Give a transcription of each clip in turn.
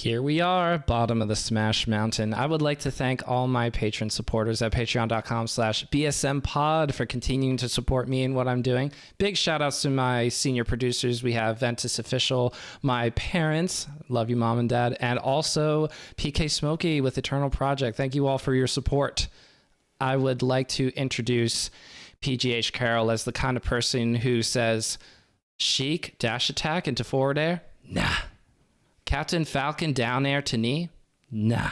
Here we are, bottom of the Smash Mountain. I would like to thank all my patron supporters at patreon.com/bsmpod for continuing to support me in what I'm doing. Big shout outs to my senior producers. We have Ventus Official, my parents, love you mom and dad, and also PK Smokey with Eternal Project. Thank you all for your support. I would like to introduce PGH Carroll as the kind of person who says, Sheik, dash attack into forward air? Nah. Captain Falcon down air to knee? Nah.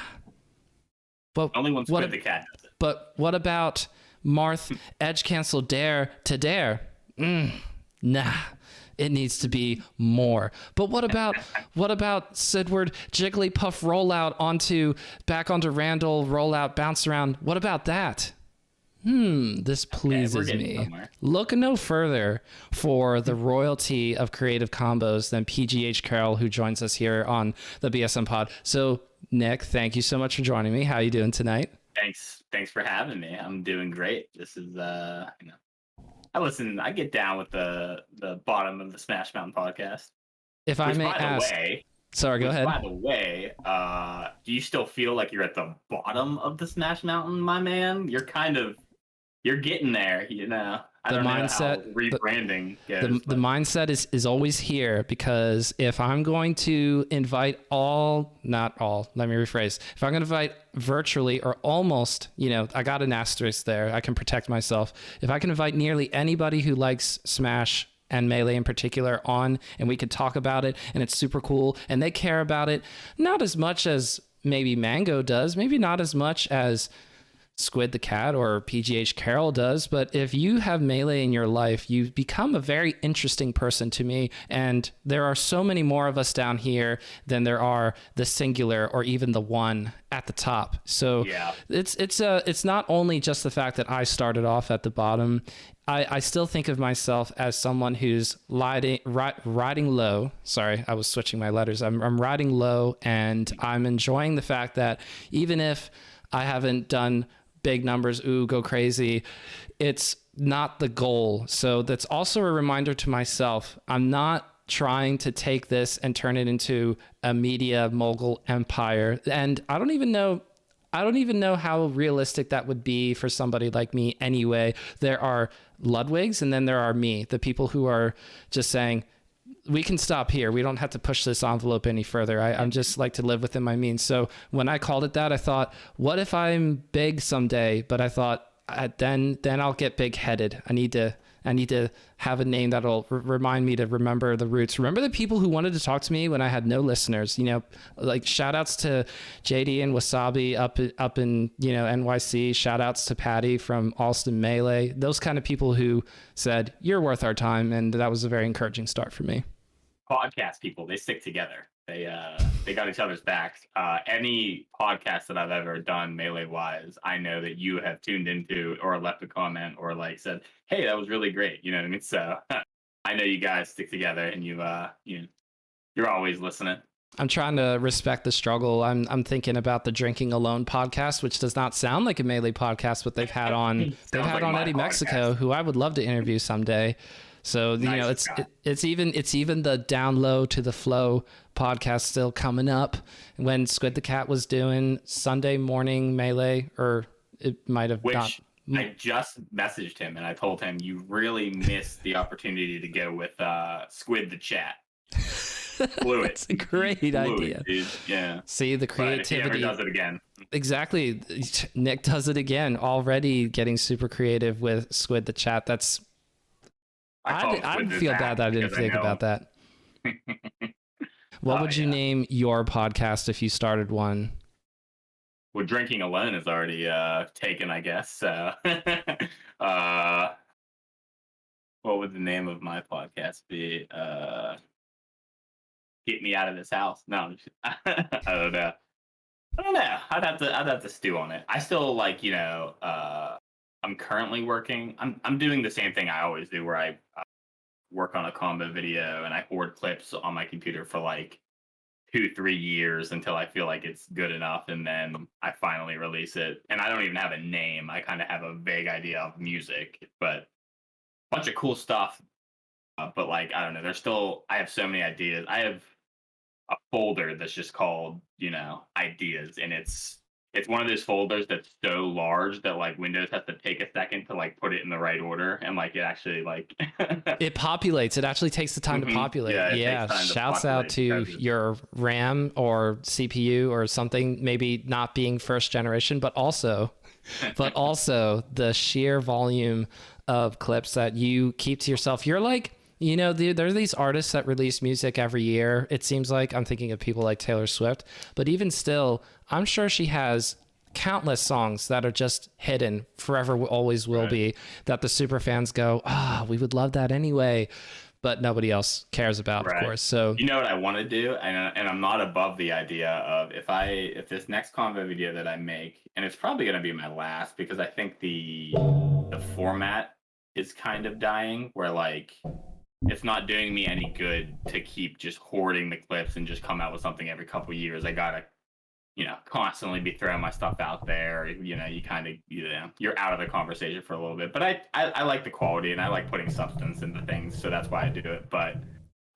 But only one Squid the Cat does it. But what about Marth edge cancel dare to dare? Nah. It needs to be more. But what about Sidward Jigglypuff rollout back onto Randall rollout bounce around? What about that? This pleases me. Somewhere. Look no further for the royalty of creative combos than PGH Carroll, who joins us here on the BSM pod. So Nick, thank you so much for joining me. How are you doing tonight? Thanks for having me. I'm doing great. This is I get down with the bottom of the Smash Mountain podcast. If I may ask, sorry, go ahead. By the way, do you still feel like you're at the bottom of the Smash Mountain, my man? You're getting there, you know. I don't know how rebranding goes. The mindset is always here, because if I'm going to invite if I'm going to invite virtually or almost, I got an asterisk there, I can protect myself. If I can invite nearly anybody who likes Smash and Melee in particular on, and we could talk about it, and it's super cool, and they care about it, not as much as maybe Mango does, maybe not as much as Squid the Cat or PGH Carroll does, but if you have Melee in your life, you become a very interesting person to me, and there are so many more of us down here than there are the singular or even the one at the top. So yeah, it's not only just the fact that I started off at the bottom. I still think of myself as someone who's riding low. Sorry, I was switching my letters. I'm riding low, and I'm enjoying the fact that even if I haven't done big numbers, go crazy, it's not the goal. So that's also a reminder to myself. I'm not trying to take this and turn it into a media mogul empire. And I don't even know how realistic that would be for somebody like me anyway. There are Ludwigs, and then there are me, the people who are just saying, we can stop here. We don't have to push this envelope any further. I'm just like to live within my means. So when I called it that, I thought, what if I'm big someday? But I thought, then I'll get big headed. I need to have a name that'll remind me to remember the roots. Remember the people who wanted to talk to me when I had no listeners, like shout outs to JD and Wasabi up in, NYC, shout outs to Patty from Alston Melee, those kind of people who said, you're worth our time. And that was a very encouraging start for me. Podcast people, they stick together. They got each other's backs. Any podcast that I've ever done Melee wise, I know that you have tuned into or left a comment or like said, hey, that was really great. You know what I mean? So I know you guys stick together, and you're always listening. I'm trying to respect the struggle. I'm thinking about the Drinking Alone podcast, which does not sound like a Melee podcast, but they've had on Eddie Mexico, who I would love to interview someday. So it's even the Down Low to the Flow podcast still coming up. When Squid the Cat was doing Sunday morning Melee, or it might have not. I just messaged him and I told him you really missed the opportunity to go with Squid the Chat. Blew it. It's a great idea. Dude. Yeah. See the creativity. But if he ever does it again. Exactly. Nick does it again. Already getting super creative with Squid the Chat. That's. I feel bad that I didn't think about that. What would you name your podcast if you started one? Well, Drinking Alone is already taken, I guess. So, what would the name of my podcast be? Get Me Out of This House. No, I don't know. I'd have to stew on it. I still like, I'm currently working. I'm doing the same thing I always do, where I work on a combo video and I hoard clips on my computer for like 2-3 years until I feel like it's good enough, and then I finally release it. And I don't even have a name. I kind of have a vague idea of music, but a bunch of cool stuff. But like, I don't know. I have so many ideas. I have a folder that's just called, ideas, and it's one of those folders that's so large that like Windows has to take a second to like put it in the right order, and like it actually like It populates. It actually takes the time to populate. yeah, it takes Yeah. time to Shouts out populate to because your RAM or CPU or something, maybe not being first generation, but also the sheer volume of clips that you keep to yourself. You're like, there are these artists that release music every year. It seems like I'm thinking of people like Taylor Swift, but even still, I'm sure she has countless songs that are just hidden forever, always will right. be, that the super fans go, we would love that anyway, but nobody else cares about, of Right. course. So You know what I want to do, and I'm not above the idea of if this next combo video that I make, and it's probably going to be my last because I think the format is kind of dying, where like it's not doing me any good to keep just hoarding the clips and just come out with something every couple years. I gotta constantly be throwing my stuff out there. You kind of, you're out of the conversation for a little bit. But I like the quality and I like putting substance into things, so that's why I do it. But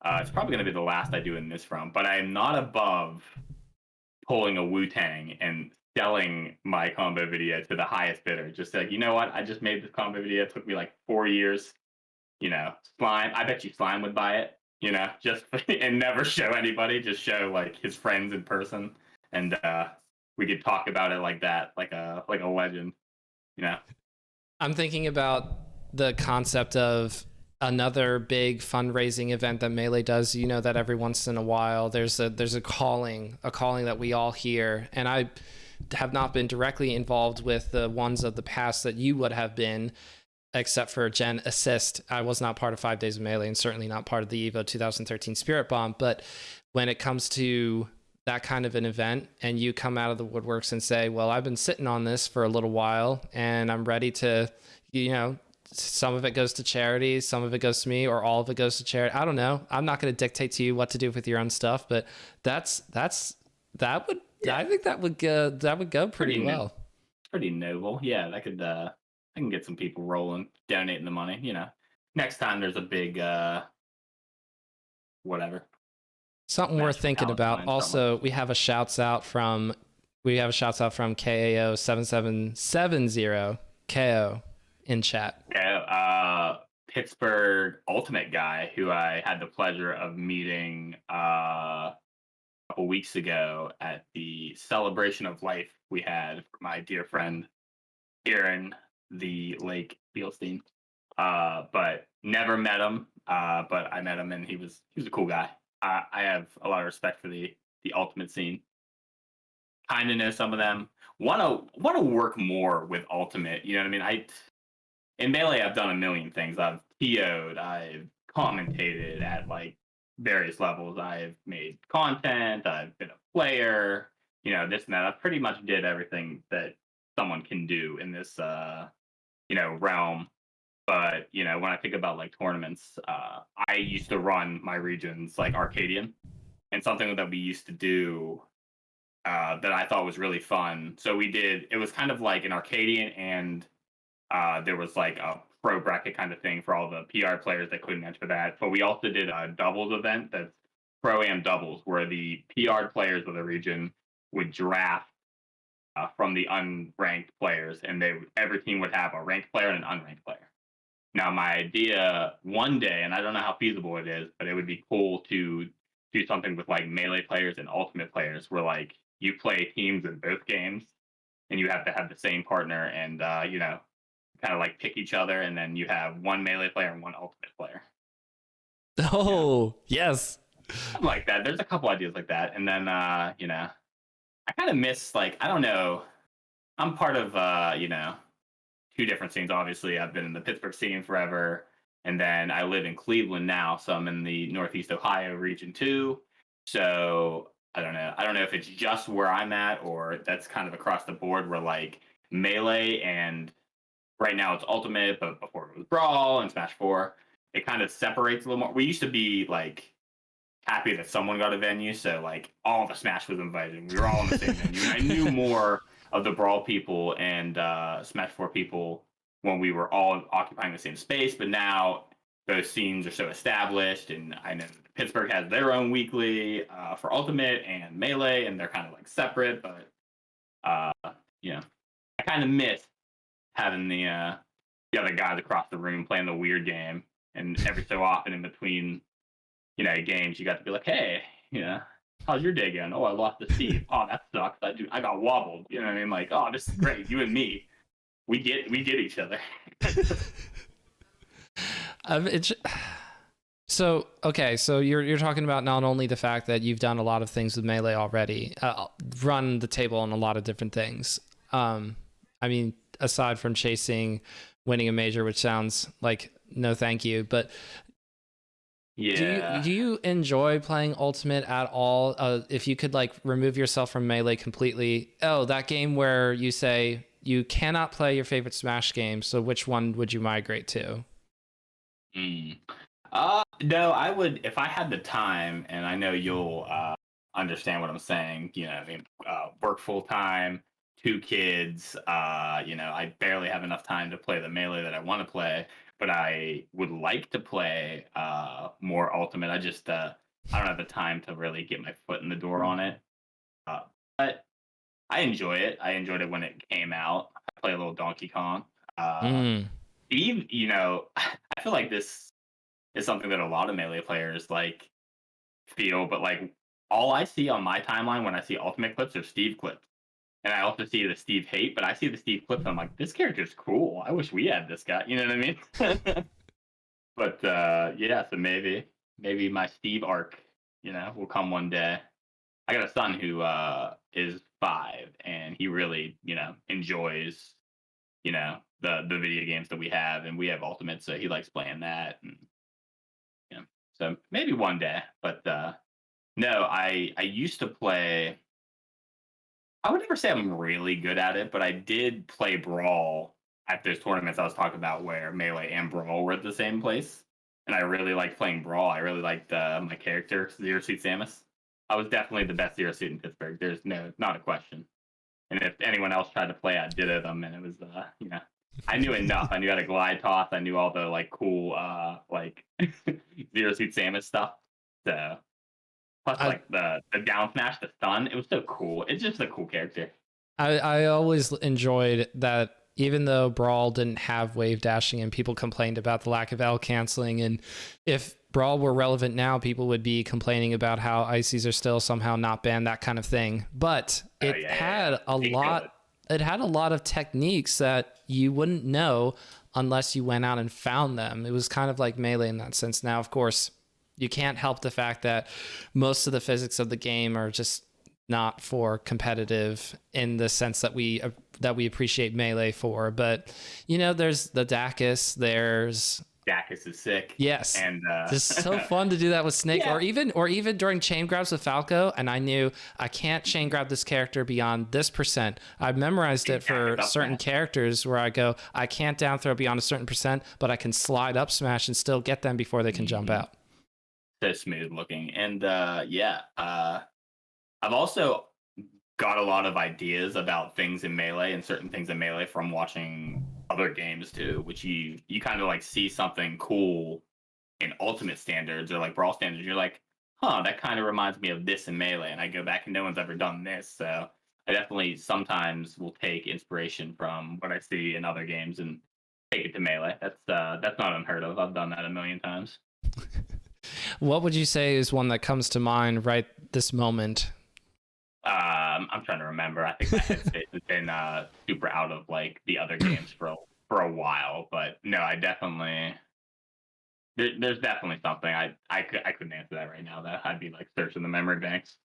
it's probably going to be the last I do in this round. But I am not above pulling a Wu-Tang and selling my combo video to the highest bidder. Just like, you know what? I just made this combo video. It took me like 4 years. Slime. I bet you Slime would buy it. Just and never show anybody. Just show like his friends in person, and we could talk about it like that, like a legend. I'm thinking about the concept of another big fundraising event that Melee does, that every once in a while there's a calling that we all hear. And I have not been directly involved with the ones of the past that you would have been, except for Gen Assist. I was not part of 5 Days of Melee and certainly not part of the EVO 2013 Spirit Bomb. But when it comes to that kind of an event and you come out of the woodworks and say, well, I've been sitting on this for a little while and I'm ready to, some of it goes to charity, some of it goes to me, or all of it goes to charity. I don't know. I'm not going to dictate to you what to do with your own stuff, but I think that would go pretty well. Pretty noble. Yeah, I can get some people rolling, donating the money. Next time there's a big whatever. Something worth thinking about. Also, we have a shouts out from KAO 7770 KO in chat. Yeah, Pittsburgh Ultimate guy who I had the pleasure of meeting a couple weeks ago at the celebration of life we had for my dear friend Aaron the Lake Beilstein. But never met him. But I met him and he was a cool guy. I have a lot of respect for the Ultimate scene. Kind of know some of them. Want to work more with Ultimate. You know what I mean? In Melee, I've done a million things. I've PO'd. I've commentated at like various levels. I've made content. I've been a player. This and that. I pretty much did everything that someone can do in this realm. But when I think about like tournaments, I used to run my regions like Arcadian, and something that we used to do that I thought was really fun. So it was kind of like an Arcadian, and there was like a pro bracket kind of thing for all the PR players that couldn't enter that. But we also did a doubles event that's pro-am doubles, where the PR players of the region would draft from the unranked players, and every team would have a ranked player and an unranked player. Now, my idea one day, and I don't know how feasible it is, but it would be cool to do something with like Melee players and Ultimate players, where like you play teams in both games, and you have to have the same partner, and kind of like pick each other, and then you have one Melee player and one Ultimate player. Oh, yes. Something like that. There's a couple ideas like that, and then I kind of miss, like, I don't know. I'm part of two different scenes. Obviously, I've been in the Pittsburgh scene forever, and then I live in Cleveland now, so I'm in the Northeast Ohio region too. So I don't know if it's just where I'm at or that's kind of across the board, where like Melee and right now it's Ultimate, but before it was Brawl and Smash 4, it kind of separates a little more. We used to be like happy that someone got a venue, so like all the Smash was invited. We were all in the same venue, and I knew more of the Brawl people and Smash 4 people when we were all occupying the same space. But now those scenes are so established, and I know Pittsburgh has their own weekly for Ultimate and Melee, and they're kind of like separate. But uh, you know, I kind of miss having the other guys across the room playing the weird game, and every so often in between games, you got to be like, hey, how's your day going? Oh, I lost to Steve. Oh, that sucks. I got wobbled. You know what I mean? Like, oh, this is great. You and me, we get each other. So okay, so you're talking about not only the fact that you've done a lot of things with Melee already, run the table on a lot of different things. I mean, aside from chasing winning a major, which sounds like no thank you, but yeah. do you enjoy playing Ultimate at all? If you could like remove yourself from Melee completely, that game where you say you cannot play your favorite Smash game, so which one would you migrate to? No, I would if I had the time, and I know you'll understand what I'm saying. Work full time, 2 kids. I barely have enough time to play the Melee that I want to play, but I would like to play more Ultimate. I don't have the time to really get my foot in the door on it. But I enjoy it. I enjoyed it when it came out. I play a little Donkey Kong. Steve, I feel like this is something that a lot of Melee players like feel, but like all I see on my timeline when I see Ultimate clips are Steve clips. And I also see the Steve hate, but I see the Steve clips and I'm like, this character's cool. I wish we had this guy. You know what I mean? But yeah, so maybe my Steve arc, will come one day. I got a son who is 5, and he really, enjoys, the video games that we have, and we have Ultimate, so he likes playing that. And so maybe one day, but no, I used to play. I would never say I'm really good at it, but I did play Brawl at those tournaments I was talking about where Melee and Brawl were at the same place, and I really liked playing Brawl. I really liked my character, Zero Suit Samus. I was definitely the best Zero Suit in Pittsburgh. There's not a question. And if anyone else tried to play, I did them, and it was I knew enough. I knew how to glide toss. I knew all the like cool Zero Suit Samus stuff. So plus like the down smash, the stun, it was so cool. It's just a cool character. I always enjoyed that. Even though Brawl didn't have wave dashing and people complained about the lack of L canceling, and if Brawl were relevant now, people would be complaining about how ICs are still somehow not banned, that kind of thing. But it had a lot of techniques that you wouldn't know unless you went out and found them. It was kind of like Melee in that sense. Now, of course, you can't help the fact that most of the physics of the game are just not for competitive in the sense that we appreciate Melee for. But there's the Dacus, Dacus is sick. Yes, and it's so fun to do that with Snake. Yeah. or even during chain grabs with Falco, and I knew I can't chain grab this character beyond this percent. I've memorized it for certain characters where I go, I can't down throw beyond a certain percent, but I can slide up smash and still get them before they can jump out. So smooth looking. And I've also got a lot of ideas about things in Melee and certain things in Melee from watching other games too, which you kind of like see something cool in Ultimate standards or like Brawl standards. You're like, that kind of reminds me of this in Melee, and I go back and no one's ever done this. So I definitely sometimes will take inspiration from what I see in other games and take it to Melee. That's not unheard of. I've done that a million times. What would you say is one that comes to mind right this moment? I'm trying to remember. I think my headspace has been super out of like the other games for a while, but no, I definitely there's definitely something I couldn't answer that right now. That I'd be like searching the memory banks.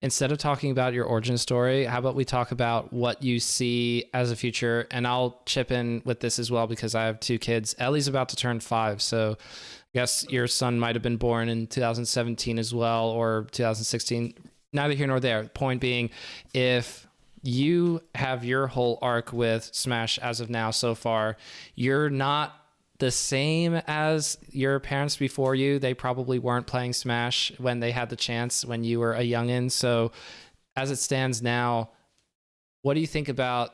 Instead of talking about your origin story, how about we talk about what you see as a future? And I'll chip in with this as well because I have 2 kids. Ellie's about to turn 5, so I guess your son might have been born in 2017 as well, or 2016. Neither here nor there. Point being, if you have your whole arc with Smash as of now so far, you're not the same as your parents before you. They probably weren't playing Smash when they had the chance when you were a youngin'. So as it stands now, what do you think about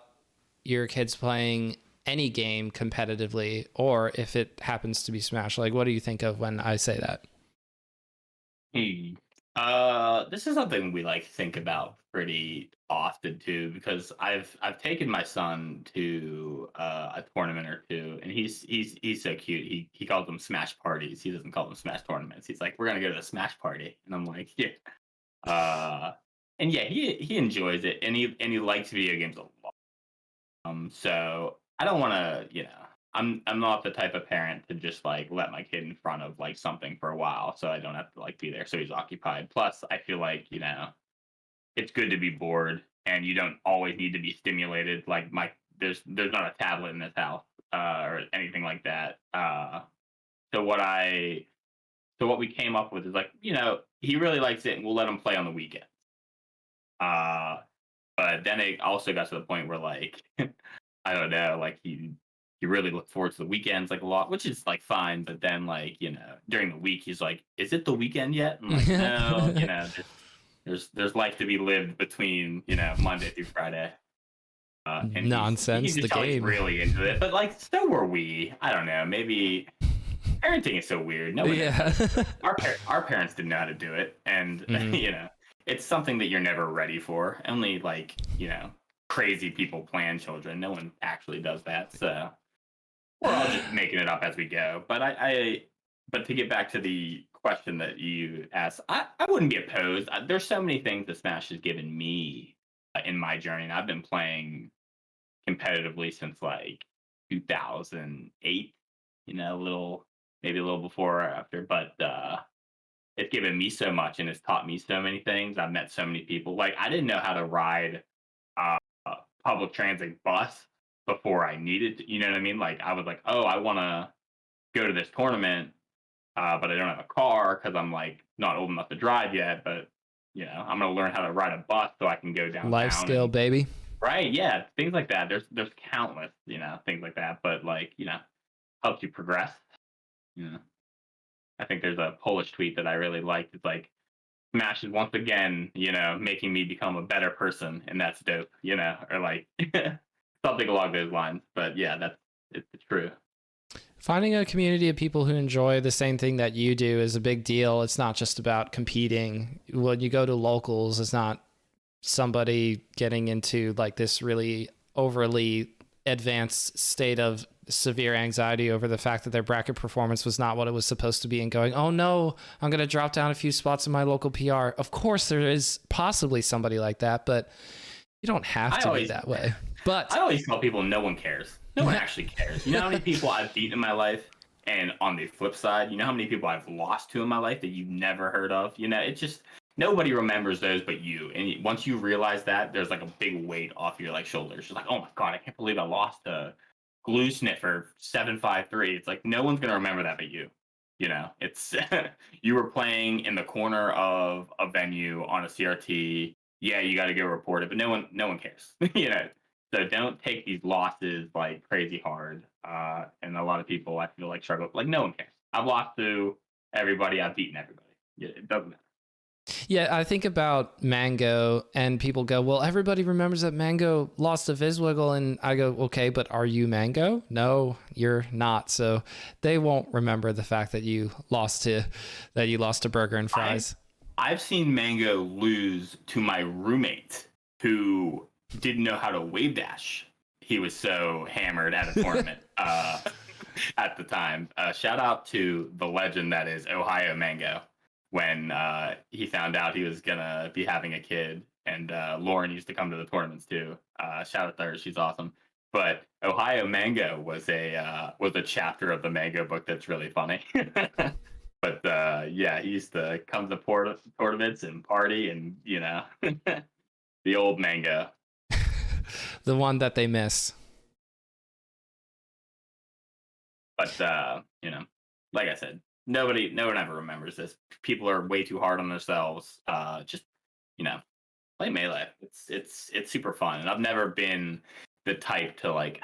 your kids playing any game competitively, or if it happens to be Smash. Like, what do you think of when I say that? Hmm. This is something we like think about pretty often too, because I've taken my son to a tournament or two, and he's so cute. He calls them Smash parties. He doesn't call them Smash tournaments. He's like, we're gonna go to the Smash party, and I'm like, yeah. Uh, and yeah, he enjoys it, and he likes video games a lot. So I don't want to, I'm not the type of parent to just like let my kid in front of like something for a while, so I don't have to like be there, so he's occupied. Plus, I feel like it's good to be bored, and you don't always need to be stimulated. Like there's not a tablet in this house or anything like that. So what I so what we came up with is like he really likes it, and we'll let him play on the weekend. Uh, but then it also got to the point where like I don't know, like he really looked forward to the weekends like a lot, which is like fine. But then like during the week he's like, "Is it the weekend yet?" I'm like, "No, there's life to be lived between Monday through Friday." And you can Nonsense, just the tell he's game. really into it. But like so were we. I don't know. Maybe parenting is so weird. No one knows how Yeah. to do it. Our parents didn't know how to do it, and Mhm. it's something that you're never ready for. Only like crazy people plan children. No one actually does that. So we're all just making it up as we go. But but to get back to the question that you asked, I wouldn't be opposed. There's so many things that Smash has given me in my journey, and I've been playing competitively since like 2008. Maybe a little before or after, but it's given me so much and it's taught me so many things. I've met so many people. Like I didn't know how to ride uh, a public transit bus before I needed to, you know what I mean? Like I was like, oh, I want to go to this tournament, but I don't have a car because I'm like not old enough to drive yet. But I'm gonna learn how to ride a bus so I can go Life downtown skill, and baby. right, yeah, things like that. There's countless things like that, but like helps you progress. You know, I think there's a Polish tweet that I really liked. It's like Smash is once again, making me become a better person, and that's dope, or like something along those lines. But yeah, it's true. Finding a community of people who enjoy the same thing that you do is a big deal. It's not just about competing. When you go to locals, it's not somebody getting into like this really overly advanced state of severe anxiety over the fact that their bracket performance was not what it was supposed to be and going, oh no, I'm going to drop down a few spots in my local PR. Of course, there is possibly somebody like that, but you don't have I to be always that way. But I always tell people no one cares. No one actually cares. You know how many people I've beaten in my life? And on the flip side, you know how many people I've lost to in my life that you've never heard of? It's just nobody remembers those but you. And once you realize that, there's like a big weight off your like shoulders. Just like, oh my god, I can't believe I lost to Glue Sniffer 753. It's like no one's gonna remember that but you. It's you were playing in the corner of a venue on a CRT. Yeah, you got to go report it, but no one cares. So don't take these losses like crazy hard. And a lot of people I feel like struggle. Like no one cares. I've lost to everybody. I've beaten everybody. Yeah, it doesn't matter. yeah, I think about Mango and people go, well, everybody remembers that Mango lost to Viswiggle. And I go, okay, but are you Mango? No, you're not. So they won't remember the fact that you lost to Burger and I Fries. I've seen Mango lose to my roommate who didn't know how to wave dash. He was so hammered at a tournament at the time. Shout out to the legend that is Ohio Mango when he found out he was gonna be having a kid. And Lauren used to come to the tournaments too. Shout out to her, she's awesome. But Ohio Mango was a chapter of the Mango book that's really funny. But yeah, he used to come to tournaments and party, and the old Mango. The one that they miss. But like I said, no one ever remembers this. People are way too hard on themselves. Just you know, play melee. It's super fun, and I've never been the type to like.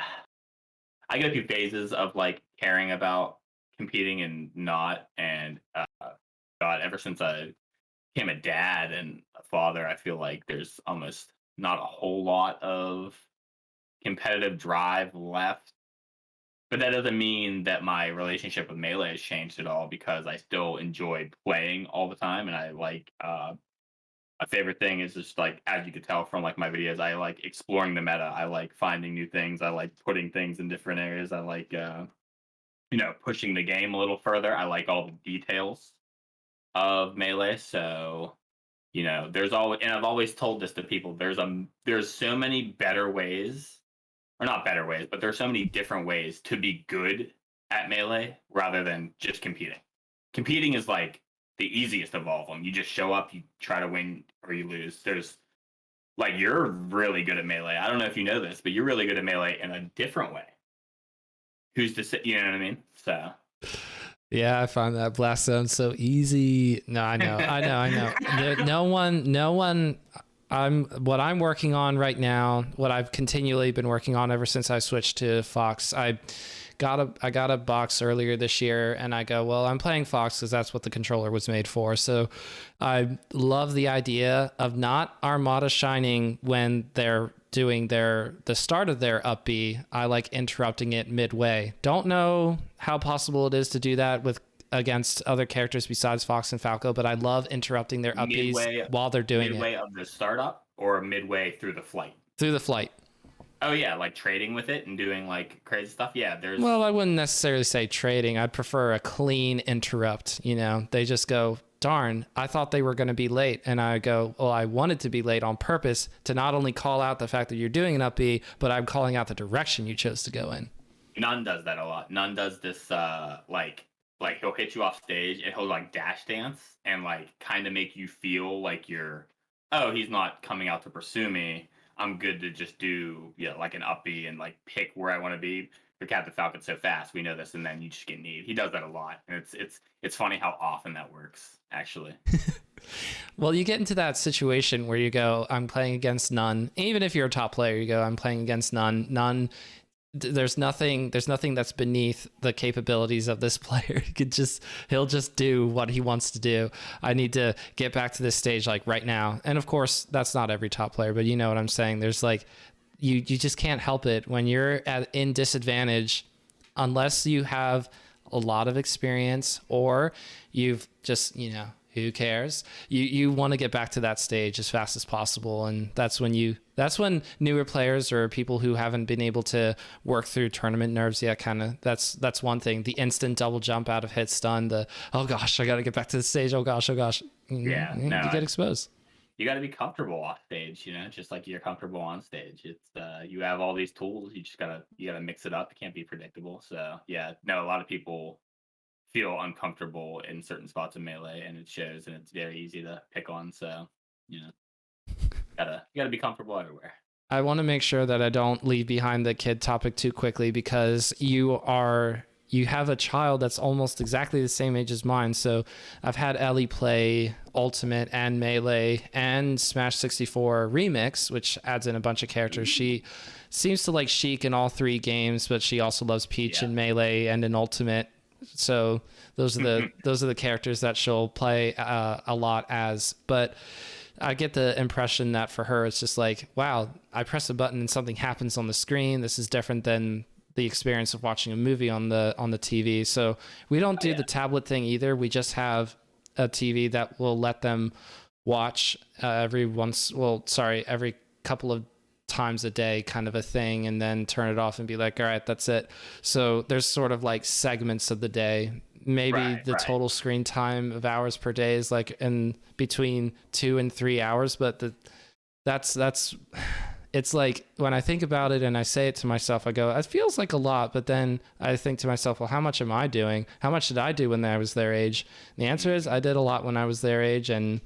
I go through phases of like caring about competing and not, and God, ever since I became a dad and a father, I feel like there's almost not a whole lot of competitive drive left. but that doesn't mean that my relationship with Melee has changed at all because I still enjoy playing all the time, and I like my favorite thing is just like as you could tell from like my videos, I like exploring the meta. I like finding new things. I like putting things in different areas. I like pushing the game a little further. I like all the details of Melee. So there's always, and I've always told this to people. There's so many better ways, or not better ways, but there's so many different ways to be good at Melee rather than just competing. Competing is like the easiest of all of them. You just show up, you try to win or you lose. There's like you're really good at Melee. I don't know if you know this, but you're really good at Melee in a different way. Who's to say? You know what I mean? So. Yeah, I find that blast zone so easy. No, I know. No one. What I'm working on right now, what I've continually been working on ever since I switched to Fox. I got a box earlier this year, and I go, well, I'm playing Fox because that's what the controller was made for. So I love the idea of not Armada shining when they're doing the start of their up B. I like interrupting it midway. Don't know how possible it is to do that against other characters besides Fox and Falco, but I love interrupting their up Bs while they're doing midway of the startup or midway through the flight. Through the flight. Oh yeah, like trading with it and doing like crazy stuff. Yeah, Well, I wouldn't necessarily say trading. I'd prefer a clean interrupt. They just go, darn, I thought they were going to be late. And I go, well, I wanted to be late on purpose to not only call out the fact that you're doing an up B, but I'm calling out the direction you chose to go in. None does that a lot. None does this like he'll hit you off stage and he'll like dash dance and like kind of make you feel like he's not coming out to pursue me. I'm good to just do like an up B and like pick where I want to be. But Captain Falcon's so fast, we know this, and then you just get kneed. He does that a lot, and it's funny how often that works, actually. Well, you get into that situation where you go, I'm playing against none. Even if you're a top player, you go, I'm playing against none. None. There's nothing that's beneath the capabilities of this player. He'll just do what he wants to do. I need to get back to this stage like right now. And of course, that's not every top player, but you know what I'm saying. There's like, you just can't help it when you're in disadvantage, unless you have a lot of experience or you've just, who cares? You want to get back to that stage as fast as possible. And that's when newer players or people who haven't been able to work through tournament nerves yet, that's one thing. The instant double jump out of hit stun, oh gosh, I got to get back to the stage. Oh gosh. Yeah. You get exposed. You got to be comfortable off stage, just like you're comfortable on stage. It's you have all these tools. You gotta mix it up. It can't be predictable. So yeah, no, a lot of people feel uncomfortable in certain spots of Melee, and it shows, and it's very easy to pick on. So you gotta be comfortable everywhere. I want to make sure that I don't leave behind the kid topic too quickly, because you have a child that's almost exactly the same age as mine. So I've had Ellie play Ultimate and Melee and Smash 64 Remix, which adds in a bunch of characters. She seems to like Sheik in all three games, but she also loves Peach in Melee and in Ultimate. So those are the characters that she'll play a lot as. But I get the impression that for her, it's just like, wow, I press a button and something happens on the screen. This is different than the experience of watching a movie on the TV. So we don't do the tablet thing either. We just have a TV that will let them watch every couple of times a day kind of a thing, and then turn it off and be like, all right, that's it. So there's sort of like segments of the day. Maybe the total screen time of hours per day is like in between 2 and 3 hours, but that's it's like, when I think about it and I say it to myself, I go, it feels like a lot. But then I think to myself, well, how much am I doing? How much did I do when I was their age? And the answer is I did a lot when I was their age, and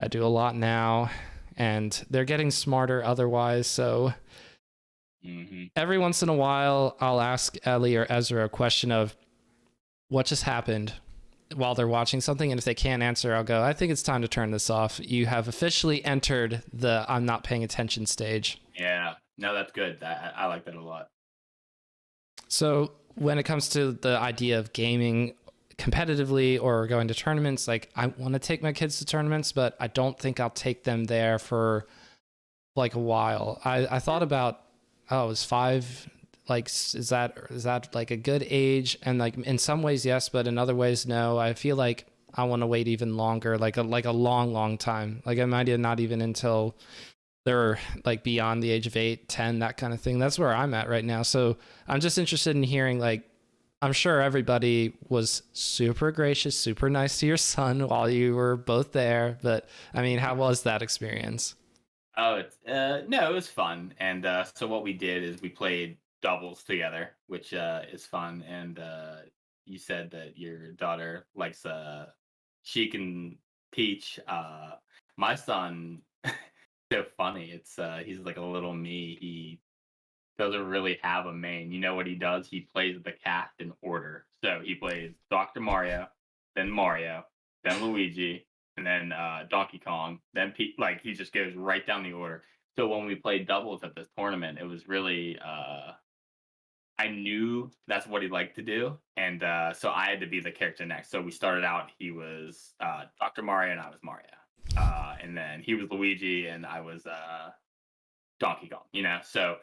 I do a lot now, and they're getting smarter otherwise. So every once in a while, I'll ask Ellie or Ezra a question of what just happened while they're watching something. And if they can't answer, I'll go, I think it's time to turn this off. You have officially entered the I'm not paying attention stage. Yeah, no, that's good. I like that a lot. So when it comes to the idea of gaming competitively or going to tournaments, like, I want to take my kids to tournaments, but I don't think I'll take them there for like a while. I thought about, it was like, is that like a good age? And like in some ways, yes, but in other ways, no. I feel like I want to wait even longer, like a long time. Like I might not even until they're like beyond the age of 8, 10, that kind of thing. That's where I'm at right now. So I'm just interested in hearing, like, I'm sure everybody was super gracious, super nice to your son while you were both there. But I mean, how was that experience? Oh, no, it was fun. And so what we did is we played doubles together, which is fun. And you said that your daughter likes Sheik and Peach. My son, so funny. It's he's like a little me. He doesn't really have a main. You know what he does? He plays the cast in order. So he plays Dr. Mario, then Luigi, and then Donkey Kong, then like he just goes right down the order. So when we played doubles at this tournament, it was really I knew that's what he liked to do, and so I had to be the character next. So we started out. He was Dr. Mario, and I was Mario, and then he was Luigi, and I was Donkey Kong. You know, so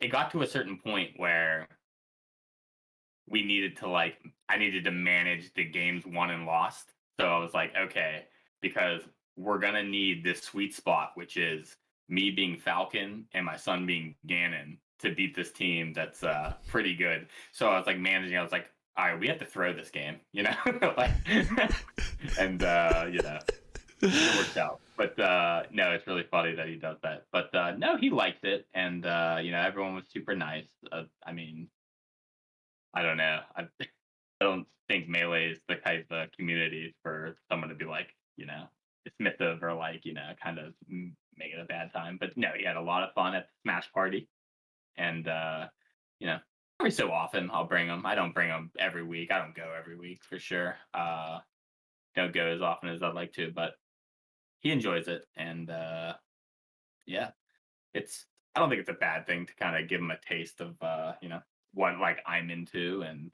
it got to a certain point where we needed to like I needed to manage the games won and lost. So I was like, okay, because we're gonna need this sweet spot, which is me being Falcon and my son being Ganon to beat this team that's pretty good. So I was like managing, I was like, all right, we have to throw this game, you know? Like and you know, it worked out. But no, it's really funny that he does that. But no, he liked it, and you know, everyone was super nice. I mean, I don't know. I don't think Melee is the type of community for someone to be like, you know, dismissive or like, you know, kind of make it a bad time. But no, he had a lot of fun at the Smash party, and you know, every so often I'll bring him. I don't bring him every week. I don't go every week for sure. Don't go as often as I'd like to, but he enjoys it, and yeah, it's. I don't think it's a bad thing to kind of give him a taste of you know what like I'm into, and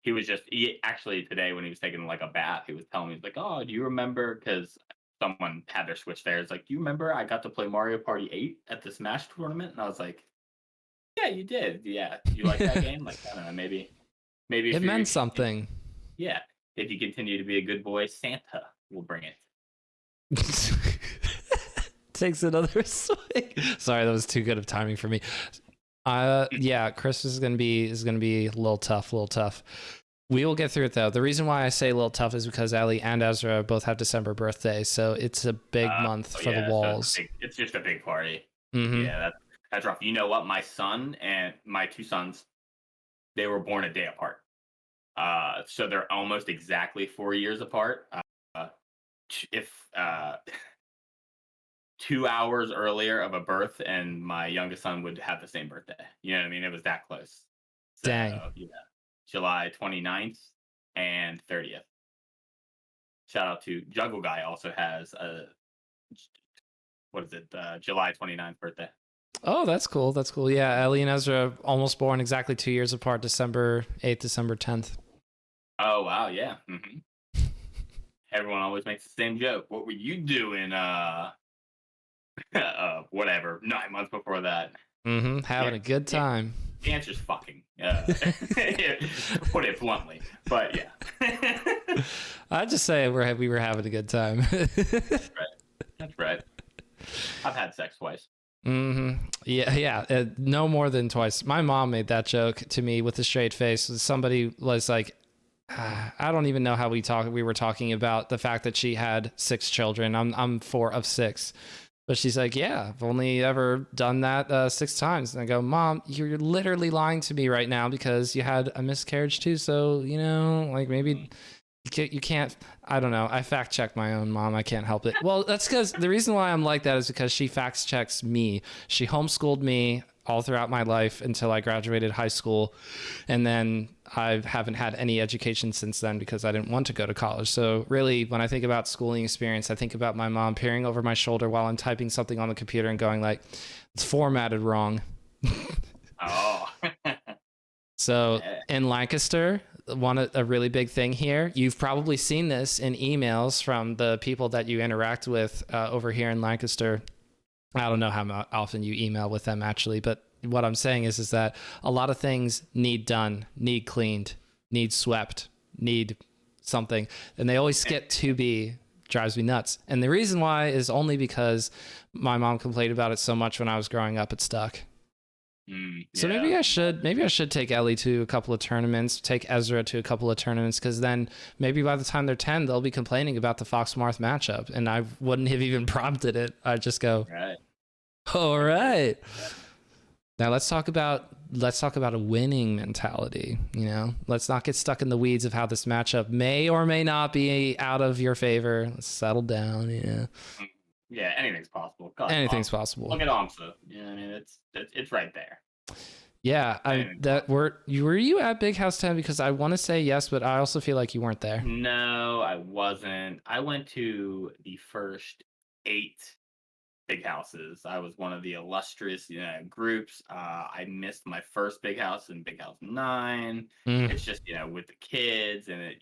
he actually today when he was taking like a bath, he was telling me he's like, oh, do you remember? Because someone had their Switch there. It's like, do you remember I got to play Mario Party 8 at the Smash tournament? And I was like, yeah, you did. Yeah, you like that game? Like I don't know, maybe It if you're meant something. yeah, if you continue to be a good boy, Santa will bring it. Takes another swing. Sorry, that was too good of timing for me. Yeah, Christmas is gonna be a little tough. We will get through it though. The reason why I say a little tough is because Ellie and Ezra both have December birthdays, so it's a big month for the walls. So it's just a big party. Mm-hmm. Yeah, that's rough. You know what? My son and my two sons, they were born a day apart. So they're almost exactly 4 years apart. If 2 hours earlier of a birth, and my youngest son would have the same birthday. You know what I mean? It was that close. So, Dang. yeah. July 29th and 30th. Shout out to Juggle Guy also has a July 29th birthday. Oh, that's cool. That's cool. Yeah, Ellie and Ezra almost born exactly 2 years apart, December 8th, December 10th. Oh wow, yeah. Mm-hmm. Everyone always makes the same joke. What were you doing? Whatever. 9 months before that. Mm-hmm. Having a good time. The answer's fucking. Put it bluntly, but yeah. I'd just say we were having a good time. That's right. I've had sex twice. Mm-hmm. Yeah. No more than twice. My mom made that joke to me with a straight face. Somebody was like, I don't even know how we were talking about the fact that she had 6 children. I'm 4 of 6. But she's like, yeah, I've only ever done that 6 times. And I go, Mom, you're literally lying to me right now because you had a miscarriage too. So, you know, like maybe you can't, I don't know. I fact check my own mom. I can't help it. Well, that's because the reason why I'm like that is because she fact checks me. She homeschooled me all throughout my life until I graduated high school. And then I haven't had any education since then because I didn't want to go to college. So really, when I think about schooling experience, I think about my mom peering over my shoulder while I'm typing something on the computer and going like, it's formatted wrong. Oh. So in Lancaster, a really big thing here, you've probably seen this in emails from the people that you interact with over here in Lancaster. I don't know how often you email with them actually, but what I'm saying is that a lot of things need done, need cleaned, need swept, need something, and they always get to be. Drives me nuts. And the reason why is only because my mom complained about it so much when I was growing up. It stuck. So maybe I should take Ellie to a couple of tournaments, take Ezra to a couple of tournaments, because then maybe by the time they're 10, they'll be complaining about the Fox Marth matchup, and I wouldn't have even prompted it. I'd just go, Right. all right. Now let's talk about a winning mentality. Let's not get stuck in the weeds of how this matchup may or may not be out of your favor. Let's settle down. Yeah, anything's possible. God, anything's possible. Look at Amsa. I mean, it's right there. Yeah, were you at Big House 10? Because I want to say yes, but I also feel like you weren't there. No, I wasn't. I went to the first 8 big houses. I was one of the illustrious groups. I missed my first big house in Big House 9. It's just with the kids and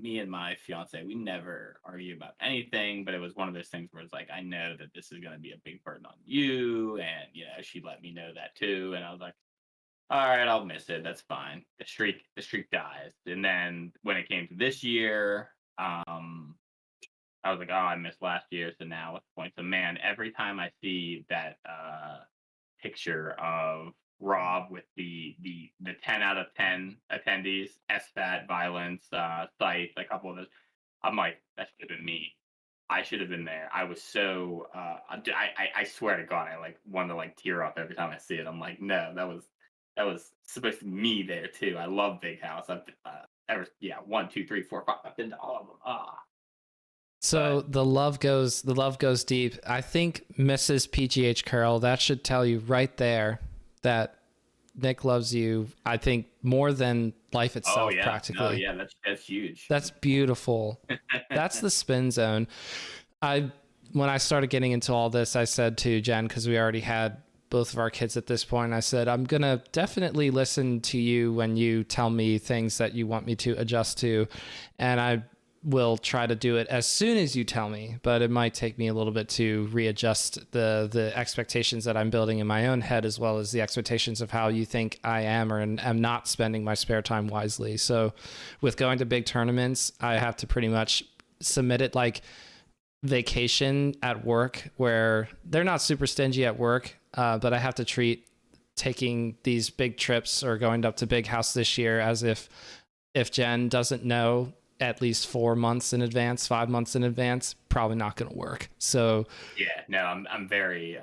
me and my fiance, we never argue about anything, but it was one of those things where it's like, I know that this is going to be a big burden on you, and she let me know that too, and I was like, all right, I'll miss it, that's fine. The streak dies. And then when it came to this year, I was like, oh, I missed last year, so now what's the point? So man, every time I see that picture of Rob with the 10 out of 10 attendees, SFAT, violence, site, a couple of those, I'm like, that should have been me. I should have been there. I was so I swear to God, I want to tear up every time I see it. I'm like, no, that was supposed to be me there too. I love Big House. I've 1, 2, 3, 4, 5. I've been to all of them. So the love goes deep. I think Mrs. PGH Carroll, that should tell you right there that Nick loves you. I think more than life itself, practically. Oh yeah, that's huge. That's beautiful. That's the spin zone. When I started getting into all this, I said to Jen, because we already had both of our kids at this point, I said, I'm going to definitely listen to you when you tell me things that you want me to adjust to. And I will try to do it as soon as you tell me, but it might take me a little bit to readjust the expectations that I'm building in my own head, as well as the expectations of how you think I am or am not spending my spare time wisely. So with going to big tournaments, I have to pretty much submit it like vacation at work, where they're not super stingy at work, but I have to treat taking these big trips or going up to Big House this year as if Jen doesn't know at least 4 months in advance, 5 months in advance, probably not going to work. So yeah, no, I'm very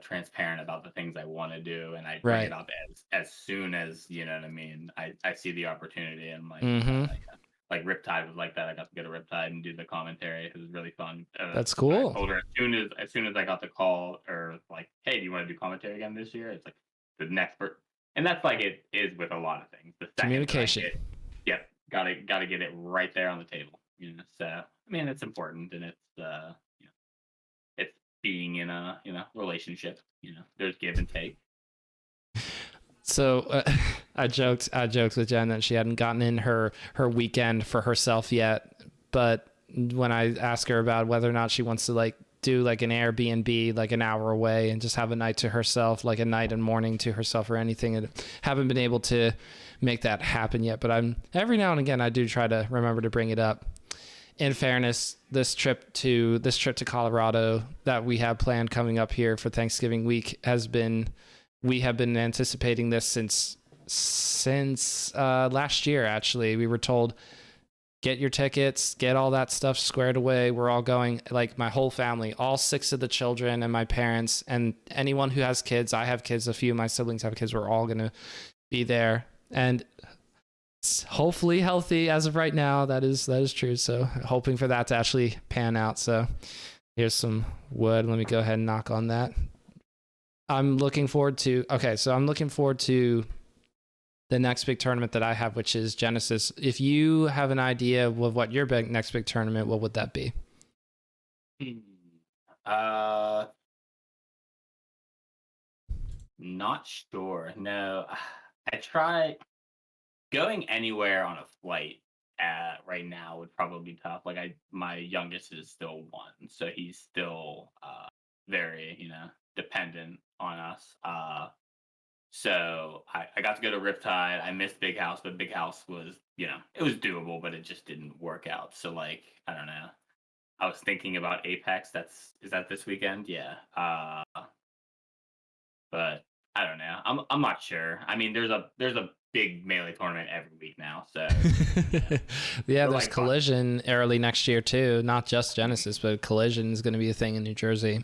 transparent about the things I want to do, and I bring it up as soon as what I mean. I see the opportunity, and like Riptide was like that. I got to go to Riptide and do the commentary. It was really fun. That's cool. I told her as soon as I got the call, or like, hey, do you want to do commentary again this year? It's like the next and that's like it is with a lot of things. The communication. Yep, gotta get it right there on the table. So I mean, it's important, and it's it's being in a relationship. There's give and take. So I joked with Jen that she hadn't gotten in her weekend for herself yet, but when I ask her about whether or not she wants to do an Airbnb an hour away and just have a night to herself, a night and morning to herself or anything, and haven't been able to make that happen yet. But I'm every now and again I do try to remember to bring it up. In fairness, this trip to Colorado that we have planned coming up here for Thanksgiving week we have been anticipating this since last year. Actually, we were told, get your tickets, get all that stuff squared away. We're all going, my whole family, all 6 of the children and my parents and anyone who has kids. I have kids. A few of my siblings have kids. We're all going to be there, and it's hopefully healthy as of right now. That is true. So hoping for that to actually pan out. So here's some wood. Let me go ahead and knock on that. I'm looking forward to the next big tournament that I have, which is Genesis. If you have an idea of what your next big tournament, what would that be? Not sure. No, I try going anywhere on a flight right now would probably be tough. My youngest is still 1, so he's still very dependent on us. So I got to go to Riptide. I missed Big House, but Big House was, it was doable, but it just didn't work out. So like, I don't know. I was thinking about Apex. Is that this weekend? Yeah. But I don't know. I'm not sure. I mean, there's a big melee tournament every week now, so Yeah, we're there's like, fuck. Collision early next year too. Not just Genesis, but Collision is going to be a thing in New Jersey.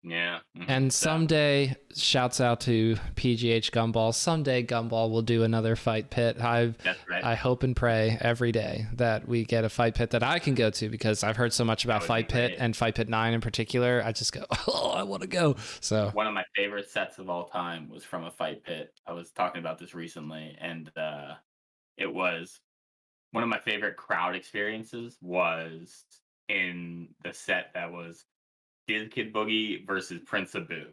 Yeah. And So someday, shouts out to PGH Gumball. Someday Gumball will do another fight pit. that's right. I hope and pray every day that we get a fight pit that I can go to, because I've heard so much about That would be Fight Pit great. and Fight Pit 9 in particular. I just go, oh, I want to go. So One of my favorite sets of all time was from a fight pit. I was talking about this recently, and it was one of my favorite crowd experiences was in the set that was Diz Kid Boogie versus Prince Abu.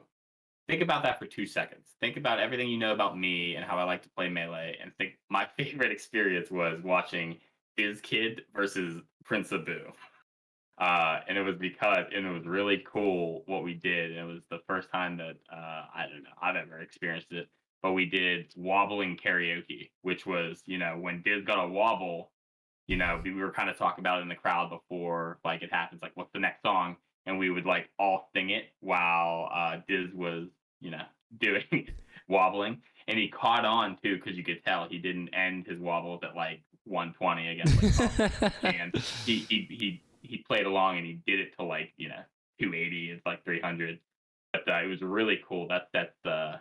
Think about that for 2 seconds. Think about everything you know about me and how I like to play Melee, and think my favorite experience was watching Diz Kid versus Prince Abu. And it was really cool what we did. And it was the first time that I don't know I've ever experienced it. But we did wobbling karaoke, which was when Diz got a wobble, we were kind of talking about it in the crowd before like it happens, like what's the next song, and we would like all sing it while Diz was you know doing wobbling, and he caught on too because you could tell he didn't end his wobbles at like 120 against like and he played along and he did it to like 280. It's like 300. But it was really cool.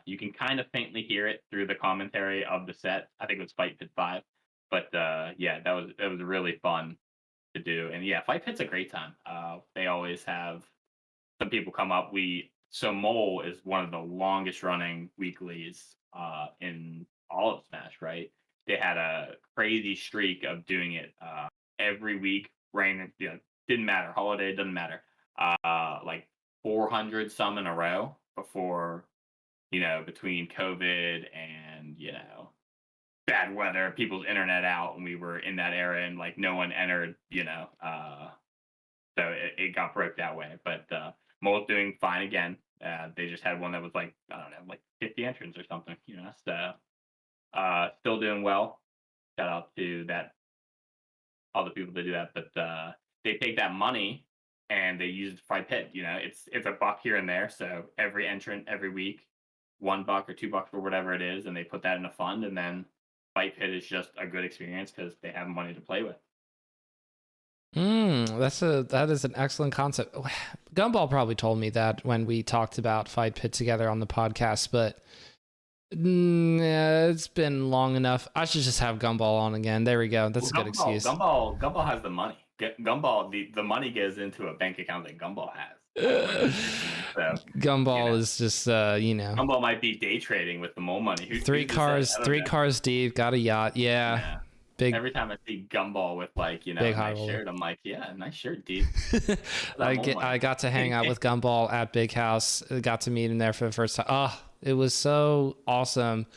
You can kind of faintly hear it through the commentary of the set. I think it was Fight Pit 5. But yeah, that was really fun to do. And yeah, Fight Pit's a great time. They always have some people come up. Mole is one of the longest running weeklies in all of Smash, right? They had a crazy streak of doing it every week. Rain, didn't matter. Holiday, doesn't matter. Like 400 some in a row before, between COVID and, bad weather, people's internet out, and we were in that era, and like no one entered, so it got broke that way. But Mole's doing fine again. They just had one that was like, I don't know, like 50 entrants or something, So still doing well. Shout out to all the people that do that. But they take that money and they use it to fight pit. It's a buck here and there. So every entrant every week, $1 or $2 or whatever it is, and they put that in a fund, and then fight pit is just a good experience because they have money to play with. That is an excellent concept. Gumball probably told me that when we talked about Fight Pit together on the podcast, but yeah, it's been long enough. I should just have Gumball on again. There we go. That's a good excuse. Gumball has the money. Gumball, the money goes into a bank account that Gumball has. So, Gumball is just Gumball might be day trading with the mole money. Three cars deep, got a yacht. Yeah. Big. Every time I see Gumball with like big a nice shirt, I'm like, yeah, nice shirt, dude. I got to hang out with Gumball at Big House. Got to meet him there for the first time. Oh, it was so awesome.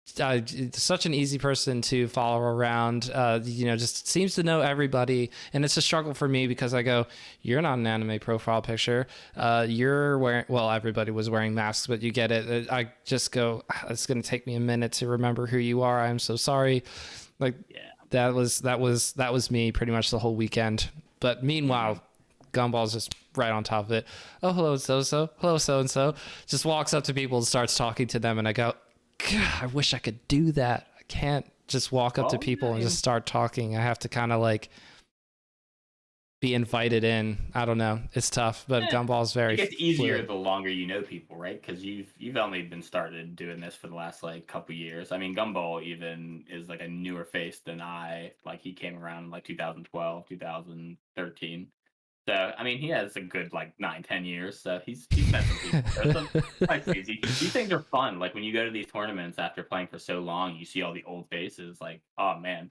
Such an easy person to follow around. Just seems to know everybody, and it's a struggle for me because I go, you're not an anime profile picture. You're wearing, well, everybody was wearing masks, but you get it. I just go, it's gonna take me a minute to remember who you are. I'm so sorry. Like, yeah. that was me pretty much the whole weekend. But meanwhile, Gumball's just right on top of it. Oh, hello, so-so. Hello, so-and-so. Just walks up to people and starts talking to them, and I go, God, I wish I could do that. I can't just walk up to people and just start talking. I have to kind of like be invited in. I don't know. It's tough, but Gumball's very. It gets easier the longer you know people, right? Because you've only been started doing this for the last like couple years. I mean, Gumball even is like a newer face than I. Like he came around in like 2012, 2013. So I mean, he has a good like 9-10 years. So he's met some people. These things are fun. Like when you go to these tournaments after playing for so long, you see all the old faces. Like, oh man.